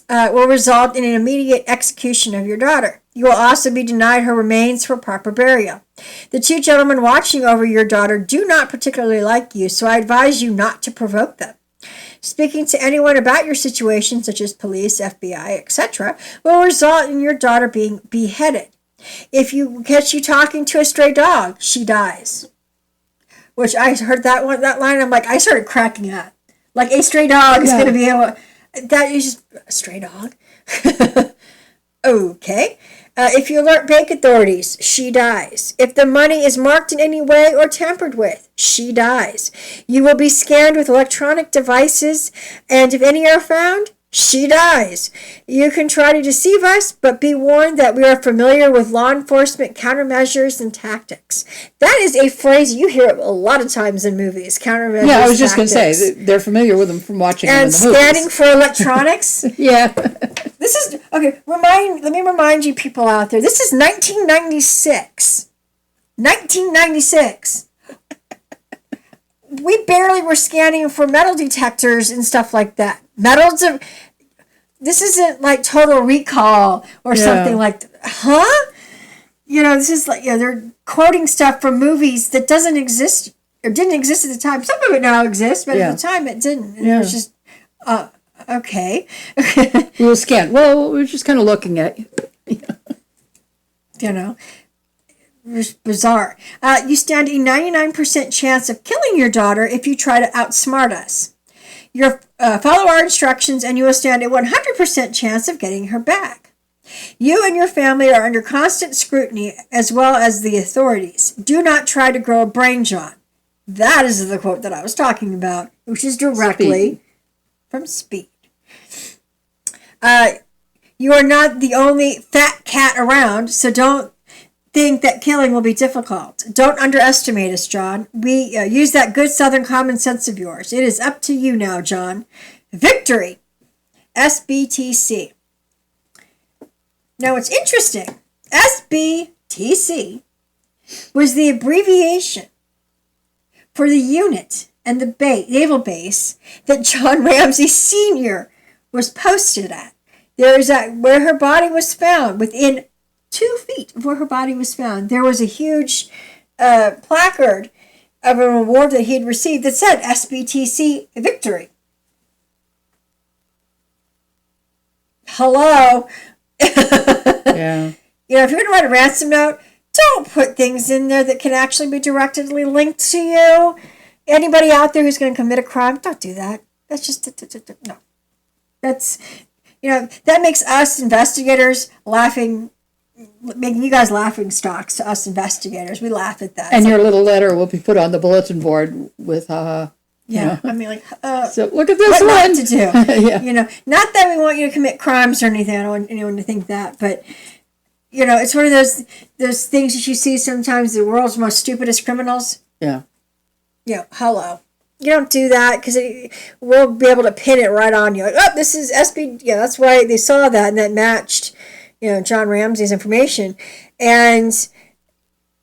will result in an immediate execution of your daughter. You will also be denied her remains for proper burial. The two gentlemen watching over your daughter do not particularly like you, so I advise you not to provoke them. Speaking to anyone about your situation, such as police, FBI, etc., will result in your daughter being beheaded. If you catch you talking to a stray dog, she dies. Which I heard that line, I'm like, I started cracking up. Like, a stray dog is going to be able... That is just... A stray dog? Okay. If you alert bank authorities, she dies. If the money is marked in any way or tampered with, she dies. You will be scanned with electronic devices, and if any are found, she dies. You can try to deceive us, but be warned that we are familiar with law enforcement countermeasures and tactics. That is a phrase you hear a lot of times in movies, countermeasures. Yeah, I was just going to say, they're familiar with them from watching them in the movies. And scanning for electronics. Yeah. This is, okay, let me remind you people out there, this is 1996. 1996. We barely were scanning for metal detectors and stuff like that. This isn't like Total Recall or something like that. This is like, they're quoting stuff from movies that doesn't exist or didn't exist at the time. Some of it now exists, but at the time it didn't. And it was just, okay. We will scan. Well, we're just kind of looking at you. Bizarre. You stand a 99% chance of killing your daughter if you try to outsmart us. Follow our instructions and you will stand a 100% chance of getting her back. You and your family are under constant scrutiny as well as the authorities. Do not try to grow a brain, John. That is the quote that I was talking about, which is directly from Speed. You are not the only fat cat around, so don't think that killing will be difficult. Don't underestimate us, John. We use that good Southern common sense of yours. It is up to you now, John. Victory. SBTC. Now, it's interesting. SBTC was the abbreviation for the unit and the naval base that John Ramsey Sr. was posted at. There's where her body was found, within 2 feet of where her body was found, there was a huge placard of an award that he had received that said SBTC Victory. Hello. Yeah. If you're going to write a ransom note, don't put things in there that can actually be directly linked to you. Anybody out there who's going to commit a crime, don't do that. That's just, no. That's, that makes us investigators making you guys laughing stocks to us investigators. We laugh at that. And your little letter will be put on the bulletin board with, so look at this what one. Not to do. Not that we want you to commit crimes or anything. I don't want anyone to think that, but it's one of those things that you see sometimes, the world's most stupidest criminals. Yeah. Hello. You don't do that because we'll be able to pin it right on you. Like, oh, this is SB. Yeah, that's why they saw that and that matched, John Ramsey's information. And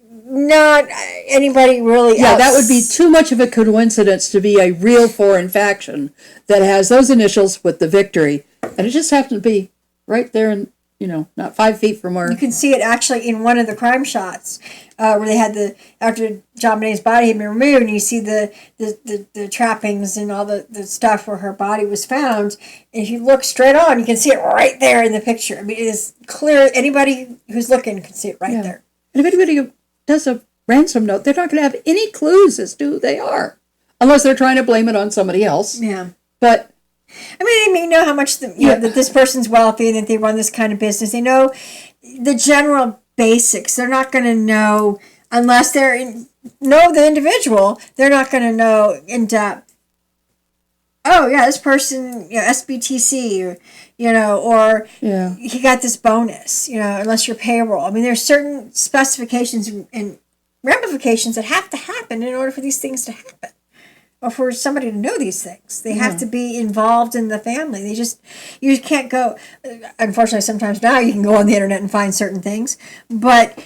not anybody really else. Yeah, that would be too much of a coincidence to be a real foreign faction that has those initials with the victory. And it just happened to be right there in, not 5 feet from where. You can see it actually in one of the crime shots where they had after JonBenet's body had been removed, and you see the trappings and all the stuff where her body was found. And if you look straight on, you can see it right there in the picture. I mean, it is clear. Anybody who's looking can see it right there. And if anybody does a ransom note, they're not going to have any clues as to who they are, unless they're trying to blame it on somebody else. Yeah. But I mean, they may know how much that this person's wealthy and that they run this kind of business. They know the general basics. They're not going to know unless know the individual. They're not going to know in depth. Oh yeah, this person, SBTC, or he got this bonus. Unless you're payroll. I mean, there's certain specifications and ramifications that have to happen in order for these things to happen. Or for somebody to know these things. They have to be involved in the family. You can't go, unfortunately sometimes now you can go on the internet and find certain things, but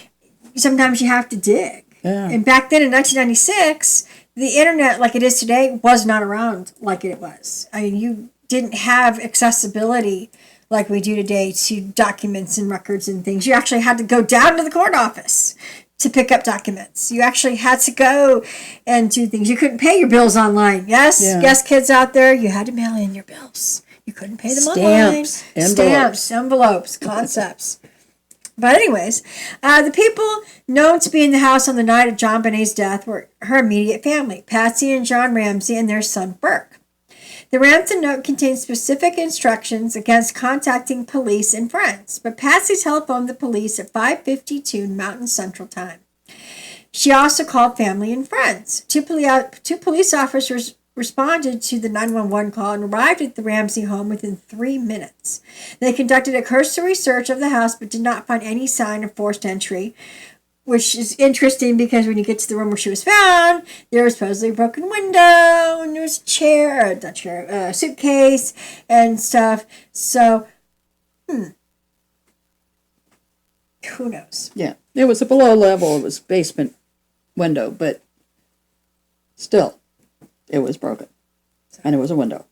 sometimes you have to dig. Yeah. And back then in 1996, the internet like it is today was not around like it was. I mean, you didn't have accessibility like we do today to documents and records and things. You actually had to go down to the court office to pick up documents. You actually had to go and do things. You couldn't pay your bills online. Yes, kids out there, you had to mail in your bills. You couldn't pay them online. Stamps, envelopes, concepts. But anyways, the people known to be in the house on the night of JonBenet's death were her immediate family, Patsy and John Ramsey and their son Burke. The ransom note contained specific instructions against contacting police and friends, but Patsy telephoned the police at 5:52 Mountain Central Time. She also called family and friends. Two police officers responded to the 911 call and arrived at the Ramsey home within 3 minutes. They conducted a cursory search of the house but did not find any sign of forced entry, which is interesting because when you get to the room where she was found, there was supposedly a broken window, and there was a suitcase, and stuff. So, who knows? Yeah, it was a below level, it was basement window, but still, it was broken, and it was a window.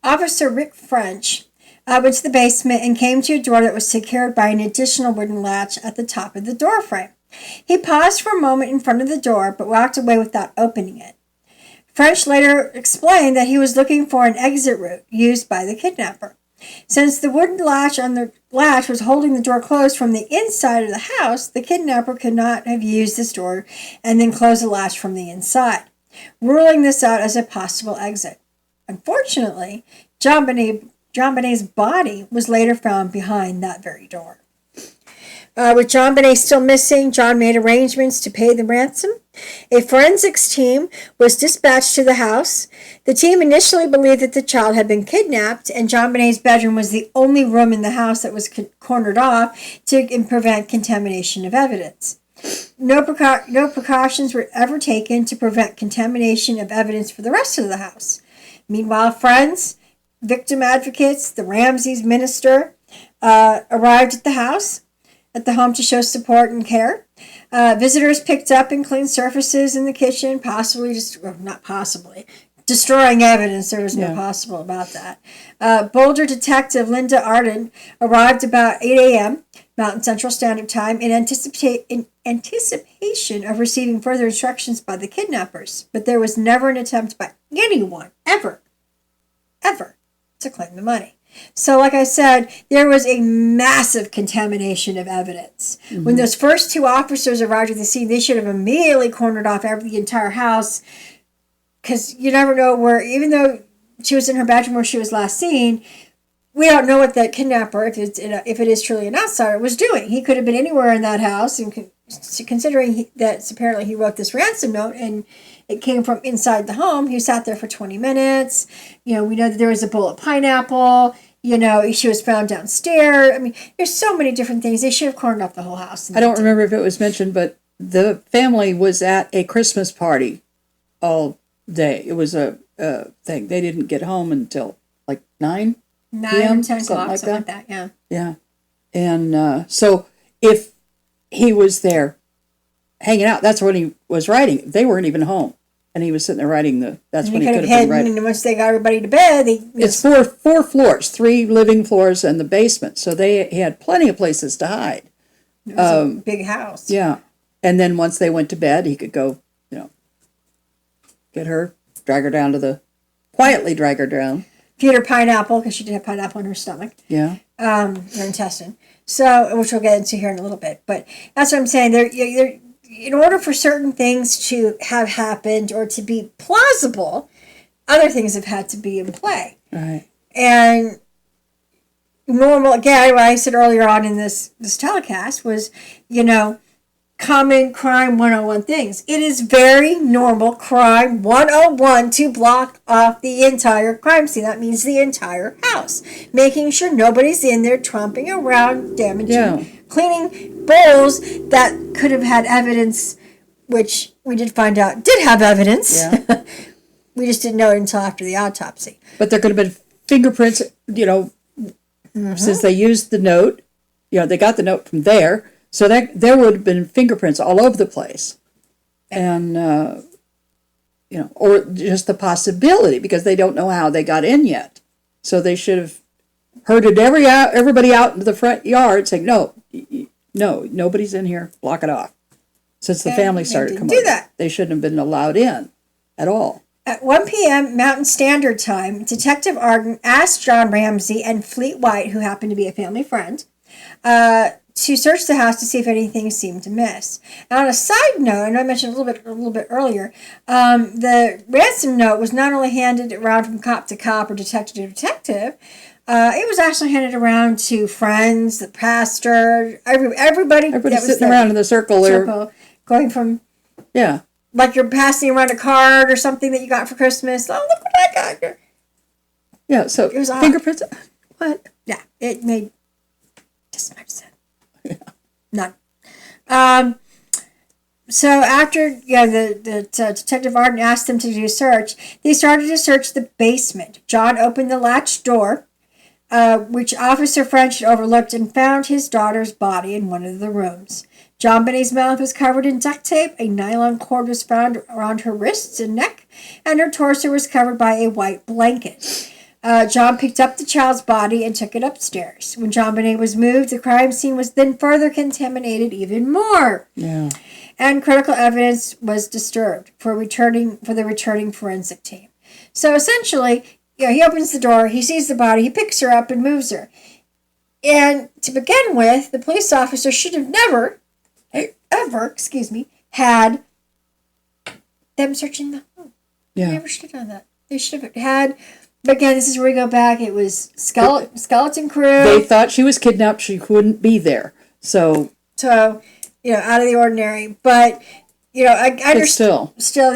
Officer Rick French went to the basement and came to a door that was secured by an additional wooden latch at the top of the door frame. He paused for a moment in front of the door, but walked away without opening it. French later explained that he was looking for an exit route used by the kidnapper. Since the wooden latch on the latch was holding the door closed from the inside of the house, the kidnapper could not have used this door and then closed the latch from the inside, ruling this out as a possible exit. Unfortunately, JonBenet's body was later found behind that very door. With JonBenet still missing, John made arrangements to pay the ransom. A forensics team was dispatched to the house. The team initially believed that the child had been kidnapped, and JonBenet's bedroom was the only room in the house that was cornered off to prevent contamination of evidence. No precautions were ever taken to prevent contamination of evidence for the rest of the house. Meanwhile, friends, victim advocates, the Ramseys' minister arrived at the home to show support and care. Visitors picked up and cleaned surfaces in the kitchen, destroying evidence. There was no possible about that. Boulder detective Linda Arden arrived about 8 a.m. Mountain Central Standard Time in anticipation of receiving further instructions by the kidnappers. But there was never an attempt by anyone, ever, to claim the money. So like I said, there was a massive contamination of evidence. Mm-hmm. When those first two officers arrived at the scene, they should have immediately cornered off the entire house, because you never know where, even though she was in her bedroom where she was last seen, we don't know what that kidnapper, if it is truly an outsider, was doing. He could have been anywhere in that house, and considering that apparently he wrote this ransom note and it came from inside the home, he sat there for 20 minutes. We know that there was a bowl of pineapple. She was found downstairs. I mean, there's so many different things. They should have cornered off the whole house. I don't remember if it was mentioned, but the family was at a Christmas party all day. It was a thing. They didn't get home until like 9 p.m., or 10 o'clock, something like that, yeah. Yeah. And so if he was there hanging out, that's when he was writing. They weren't even home. And he was sitting there writing that's when he could have been writing. And once they got everybody to bed, it's four floors, 3 living floors and the basement. So he had plenty of places to hide. It was a big house. Yeah. And then once they went to bed, he could go, quietly drag her down. feed her pineapple because she did have pineapple in her stomach. Yeah. Her intestine. So, which we'll get into here in a little bit. But that's what I'm saying. In order for certain things to have happened or to be plausible, other things have had to be in play. Right. And normal, again, what I said earlier on in this telecast was, common crime 101 things. It is very normal crime 101 to block off the entire crime scene. That means the entire house. Making sure nobody's in there tromping around, damaging, cleaning bowls that could have had evidence, which we did find out did have evidence. Yeah. We just didn't know it until after the autopsy. But there could have been fingerprints, since they used the note, they got the note from there. So that there would have been fingerprints all over the place. And, or just the possibility, because they don't know how they got in yet. So they should have herded everybody out into the front yard saying, no, nobody's in here, block it off. Since the family started coming over, they shouldn't have been allowed in at all. At 1 p.m. Mountain Standard Time, Detective Arden asked John Ramsey and Fleet White, who happened to be a family friend, to search the house to see if anything seemed amiss. And on a side note, I know I mentioned a little bit earlier, the ransom note was not only handed around from cop to cop or detective to detective, it was actually handed around to friends, the pastor, everybody that was sitting around in the circle. Going from yeah. Like you're passing around a card or something that you got for Christmas. Oh, look what I got here. Yeah, so it was fingerprints. What? Yeah, it made just much sense. Yeah. None. So after the Detective Arden asked them to do a search, they started to search the basement. John opened the latch door, which Officer French had overlooked, and found his daughter's body in one of the rooms. JonBenet's mouth was covered in duct tape, a nylon cord was found around her wrists and neck, and her torso was covered by a white blanket. John picked up the child's body and took it upstairs. When JonBenet was moved, the crime scene was then further contaminated even more. Yeah. And critical evidence was disturbed for the returning forensic team. So essentially, he opens the door, he sees the body, he picks her up and moves her. And to begin with, the police officer should have never had them searching the home. Yeah. They never should have done that. They should have had, but again, this is where we go back. It was skeleton crew. They thought she was kidnapped. She couldn't be there. So out of the ordinary. But, I understand. Still,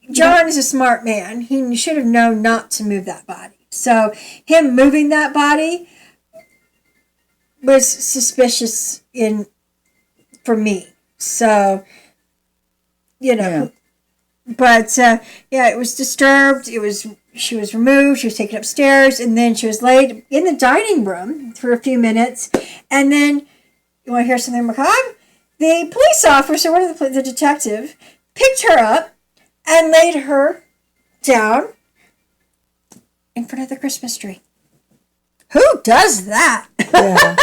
John is a smart man. He should have known not to move that body. So him moving that body was suspicious for me. So, Yeah. But, it was disturbed. She was removed. She was taken upstairs. And then she was laid in the dining room for a few minutes. And then, you want to hear something macabre? The police officer, one of the detective, picked her up and laid her down in front of the Christmas tree. Who does that? Yeah.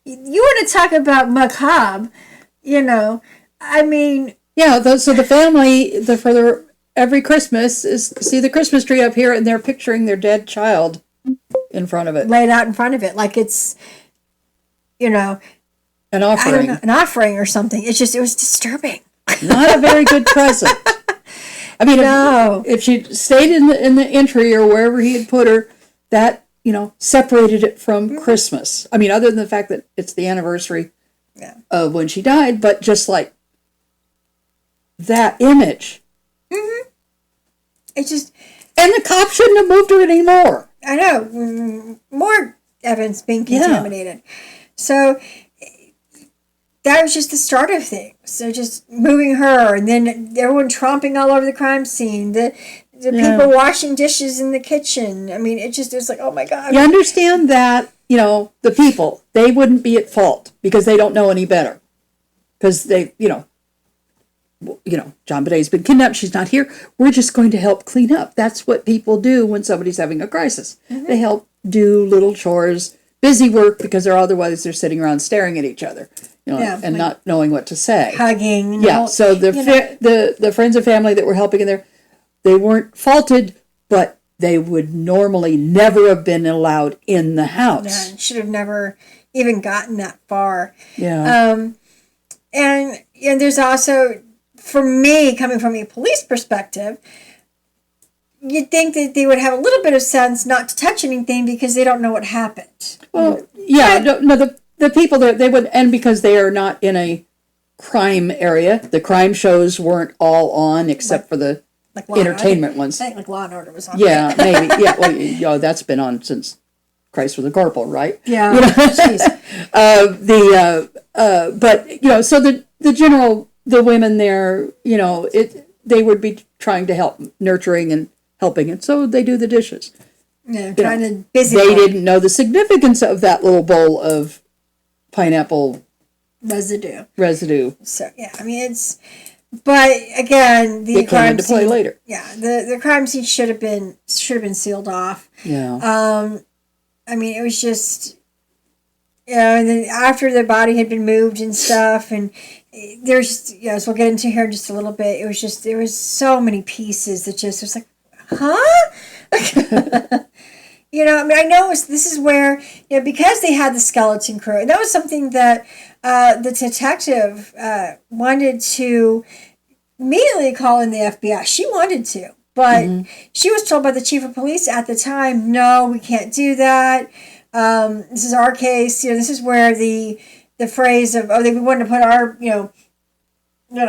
You want to talk about macabre, I mean... Yeah, so the family, every Christmas, see the Christmas tree up here, and they're picturing their dead child in front of it. Laid out in front of it, like it's, an offering. I don't know, an offering or something. It was disturbing. Not a very good present. I mean, no. If she stayed in the entry or wherever he had put her, that, separated it from Christmas. I mean, other than the fact that it's the anniversary of when she died, but just like that image. Mm-hmm. It's just... And the cop shouldn't have moved her anymore. I know. More evidence being contaminated. Yeah. So that was just the start of things. So just moving her, and then everyone tromping all over the crime scene. The people washing dishes in the kitchen. I mean, it was like, oh my God. You understand that, the people, they wouldn't be at fault because they don't know any better. Because they, JonBenet's been kidnapped. She's not here. We're just going to help clean up. That's what people do when somebody's having a crisis. Mm-hmm. They help do little chores, busy work, because otherwise they're sitting around staring at each other, and not knowing what to say. Hugging. Yeah. So the friends and family that were helping in there, they weren't faulted, but they would normally never have been allowed in the house. Yeah, should have never even gotten that far. Yeah. And there's also, for me, coming from a police perspective, you'd think that they would have a little bit of sense not to touch anything because they don't know what happened. Well, yeah, no, the people there, they would, and because they are not in a crime area, the crime shows weren't all on except for the entertainment ones. I think like Law and Order was on. Yeah, maybe. Yeah, well, that's been on since Christ was a corporal, right? Yeah. But so the general, the women there, they would be trying to help, nurturing and helping, and so they do the dishes. Yeah, trying to busy. They didn't know the significance of that little bowl of pineapple residue. So yeah, I mean but again, the crime to play scene later. Yeah, the crime scene should have been sealed off. Yeah. I mean, it was just, and then after the body had been moved and stuff, and there's, as we'll get into here in just a little bit, it was just, there was so many pieces that just was like, huh? I mean, I know this is where, because they had the skeleton crew, and that was something that the detective wanted to immediately call in the FBI. She wanted to. But she was told by the chief of police at the time, no, we can't do that. This is our case. This is where the phrase of, we wanted to put our,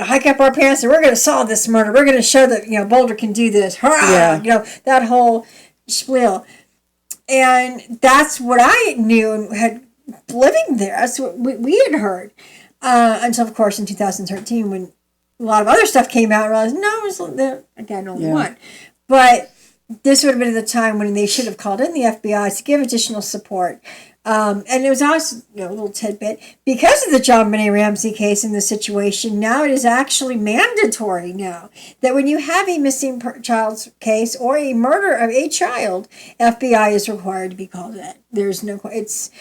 hike up our pants and we're going to solve this murder. We're going to show that, Boulder can do this. Hurrah! Yeah. That whole spiel. And that's what I knew and had living there. That's what we had heard. Until, of course, in 2013 when a lot of other stuff came out and I realized, no, it was, again, only one. But this would have been the time when they should have called in the FBI to give additional support. And it was also, a little tidbit, because of the JonBenet Ramsey case in this situation, now it is actually mandatory now that when you have a missing child's case or a murder of a child, FBI is required to be called in. There's no, it's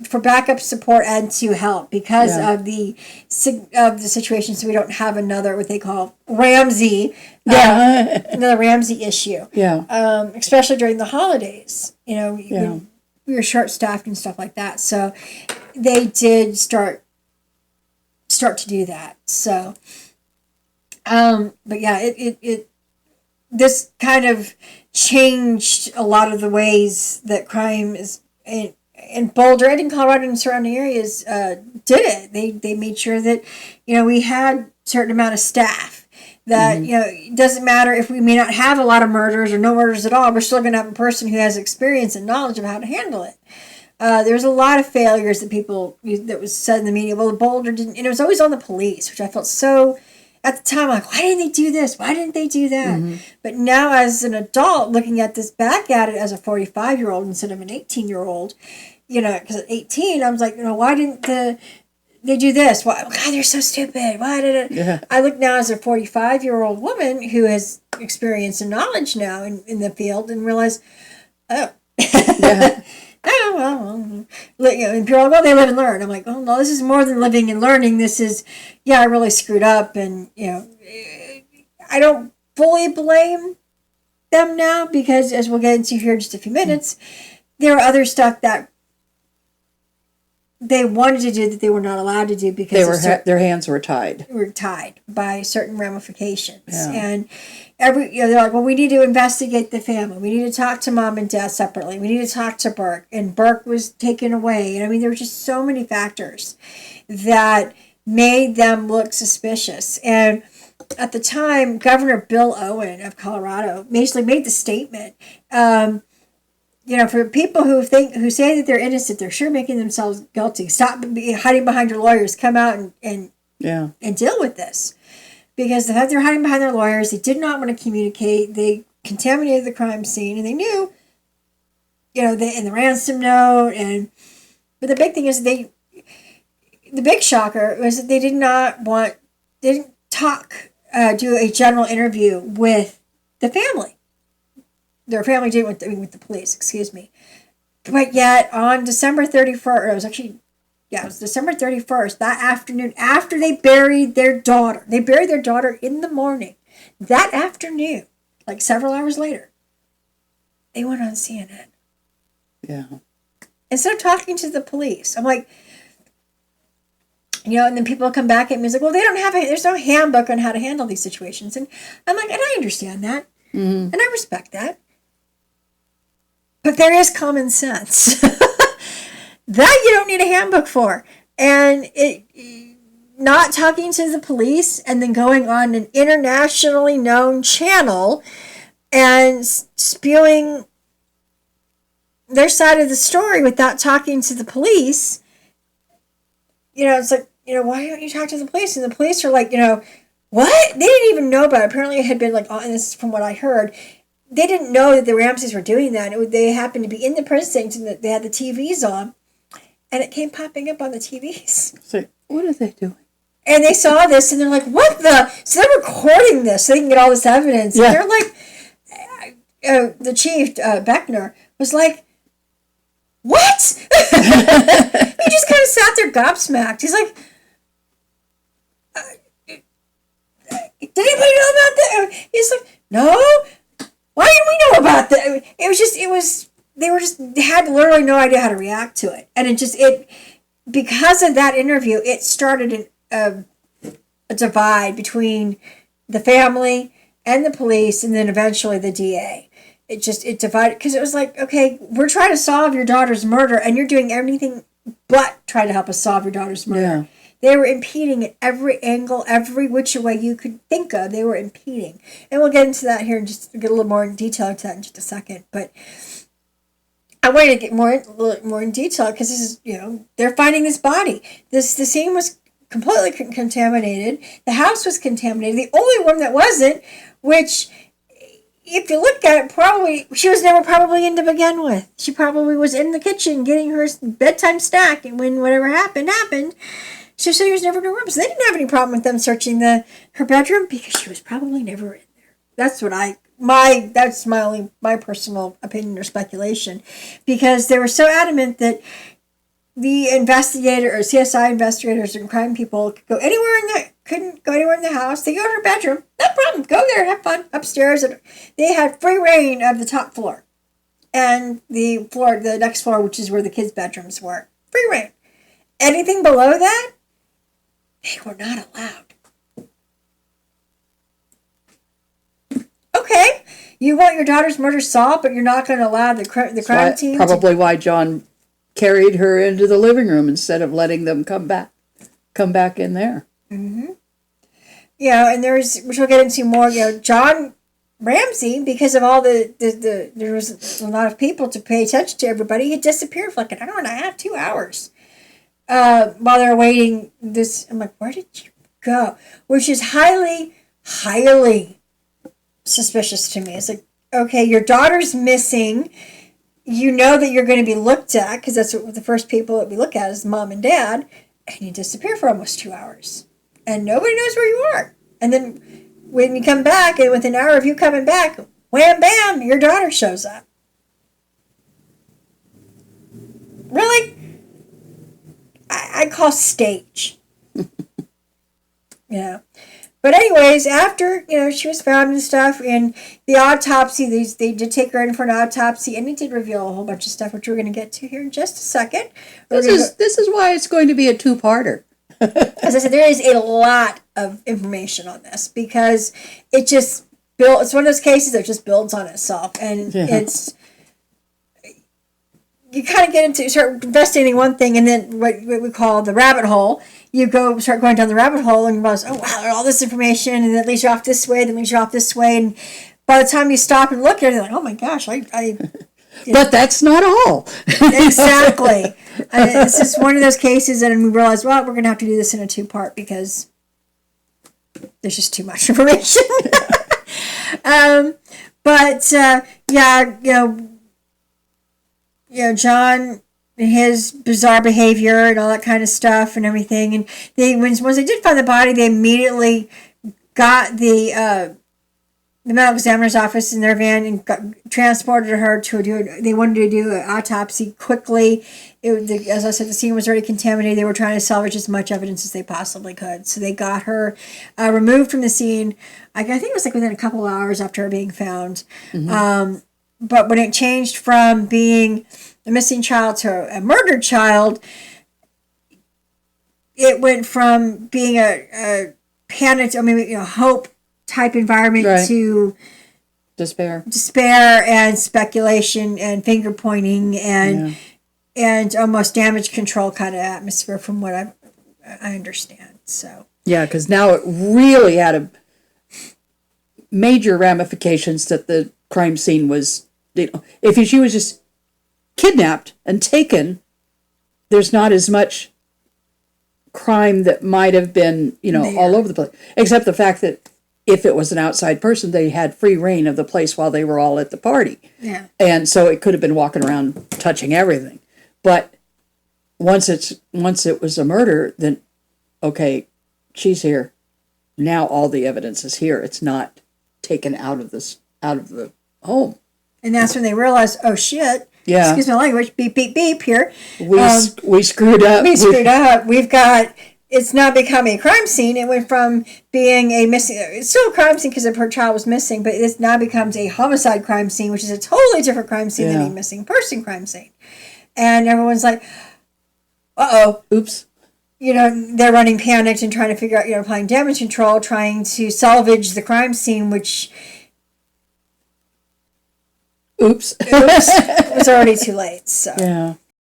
for backup support and to help because of the situation. So we don't have another, what they call Ramsey, another Ramsey issue. Yeah. Especially during the holidays, we were short-staffed and stuff like that. So they did start to do that. So, but yeah, this kind of changed a lot of the ways that crime is in Boulder and in Colorado and surrounding areas did it. They made sure that, we had a certain amount of staff. That, it doesn't matter if we may not have a lot of murders or no murders at all, we're still going to have a person who has experience and knowledge of how to handle it. There's a lot of failures that was said in the media. Well, Boulder didn't, and it was always on the police, which I felt so, at the time, like, why didn't they do this? Why didn't they do that? But now as an adult, looking at this back at it as a 45-year-old instead of an 18-year-old, because at 18, I was like, why didn't they do this? Why? God, they're so stupid. Why did it? Yeah. I look now as a 45-year-old woman who has experience and knowledge now in the field and realize, oh, yeah. And people are like, they live and learn. I'm like, oh no, this is more than living and learning. This is, I really screwed up, and I don't fully blame them now because, as we'll get into here in just a few minutes, there are other stuff that they wanted to do that they were not allowed to do because their hands were tied. Were tied by certain ramifications, and they're like, well, we need to investigate the family. We need to talk to mom and dad separately. We need to talk to Burke, and Burke was taken away. And I mean, there were just so many factors that made them look suspicious. And at the time, Governor Bill Owen of Colorado basically made the statement. For people who say that they're innocent, they're sure making themselves guilty. Stop hiding behind your lawyers. Come out and deal with this. Because the fact they're hiding behind their lawyers, they did not want to communicate. They contaminated the crime scene, and they knew, in the ransom note. But the big thing is the big shocker was that they didn't do a general interview with the family. Their family did with the police, excuse me. But yet on December 31st, it was December 31st, that afternoon, after they buried their daughter in the morning, that afternoon, like several hours later, They went on CNN. Yeah. Instead of talking to the police. I'm like, you know, and then people come back at me and like, well, they don't have there's no handbook on how to handle these situations. And I'm like, and I understand that. And I respect that. But there is common sense that you don't need a handbook for. And not talking to the police and then going on an internationally known channel and spewing their side of the story without talking to the police. You know, it's like, you know, why don't you talk to the police? And the police are like, you know, what? They didn't even know about it. Apparently it had been like, and this is from what I heard, they didn't know that the Ramseys were doing that. They happened to be in the precinct and they had the TVs on, and it came popping up on the TVs. So, what are they doing? And they saw this and they're like, what the? So they're recording this so they can get all this evidence. Yeah. And they're like, the chief, Beckner, was like, what? He just kind of sat there gobsmacked. He's like, did anybody know about that? He's like, no. Why didn't we know about that? They had literally no idea how to react to it. And because of that interview, it started a divide between the family and the police and then eventually the DA. It divided, because it was like, okay, we're trying to solve your daughter's murder and you're doing anything but try to help us solve your daughter's murder. Yeah. They were impeding at every angle, every which way you could think of. They were impeding. And we'll get into that here and just get a little more in detail into that in just a second. But I wanted to get a little more in detail because this is, you know, they're finding this body. The scene was completely contaminated. The house was contaminated. The only one that wasn't, which, if you look at it, probably she was never probably in to begin with. She probably was in the kitchen getting her bedtime snack, and when whatever happened. So she was never in her room. So they didn't have any problem with them searching her bedroom because she was probably never in there. That's what that's my personal opinion or speculation, because they were so adamant that the investigator or CSI investigators and crime people couldn't go anywhere in the house. They go to her bedroom, no problem. Go there, have fun upstairs. And they had free reign of the top floor and the next floor, which is where the kids' bedrooms were. Free reign. Anything below that, they were not allowed. Okay, you want your daughter's murder solved, but you're not going to allow the crime team. Probably why John carried her into the living room instead of letting them come back in there. Mm-hmm. Yeah, and which we'll get into more. You know, John Ramsey, because of all there was a lot of people to pay attention to everybody, he disappeared for like an hour and a half, 2 hours. While they're waiting this, I'm like, where did you go? Which is highly, highly suspicious to me. It's like, okay, your daughter's missing. You know that you're going to be looked at, because that's what the first people that we look at is mom and dad, and you disappear for almost 2 hours. And nobody knows where you are. And then when you come back, and within an hour of you coming back, wham, bam, your daughter shows up. Really? I call stage. Yeah. But anyways, after, you know, she was found and stuff, and the autopsy, they did take her in for an autopsy, and it did reveal a whole bunch of stuff, which we're going to get to here in just a second. This is why it's going to be a two-parter. As I said, there is a lot of information on this, because it just it's one of those cases that just builds on itself, and it's, you kind of start investigating one thing, and then what we call the rabbit hole. You start going down the rabbit hole, and you realize, oh wow, there's all this information, and it leads you off this way, then leads you off this way, and by the time you stop and look at it, you're like, oh my gosh, But that's not all. Exactly. It's just one of those cases, and we realize, well, we're going to have to do this in a two-part because there's just too much information. John and his bizarre behavior and all that kind of stuff and everything, and once they did find the body, they immediately got the medical examiner's office in their van and transported her they wanted to do an autopsy quickly. As I said, the scene was already contaminated. They were trying to salvage as much evidence as they possibly could. So they got her removed from the scene. I think it was like within a couple of hours after her being found. Mm-hmm. but when it changed from being a missing child to a murdered child, it went from being a panic, hope type environment Right. to Despair and speculation and finger pointing and almost damage control kind of atmosphere, from what I understand. So yeah, because now it really had a major ramifications that the crime scene was, if she was just kidnapped and taken, there's not as much crime that might have been, all over the place, except the fact that if it was an outside person, they had free reign of the place while they were all at the party. Yeah. And so it could have been walking around touching everything. But once it was a murder, then okay, she's here. Now all the evidence is here. It's not taken out of the home. And that's when they realized, oh shit. Yeah. Excuse my language. Beep beep beep. Here. We screwed up. We screwed up. It's now become a crime scene. It went from being it's still a crime scene because her child was missing, but it now becomes a homicide crime scene, which is a totally different crime scene than a missing person crime scene. And everyone's like, uh-oh. Oops. They're running panicked and trying to figure out, applying damage control, trying to salvage the crime scene, which... Oops. It was already too late, so... Yeah.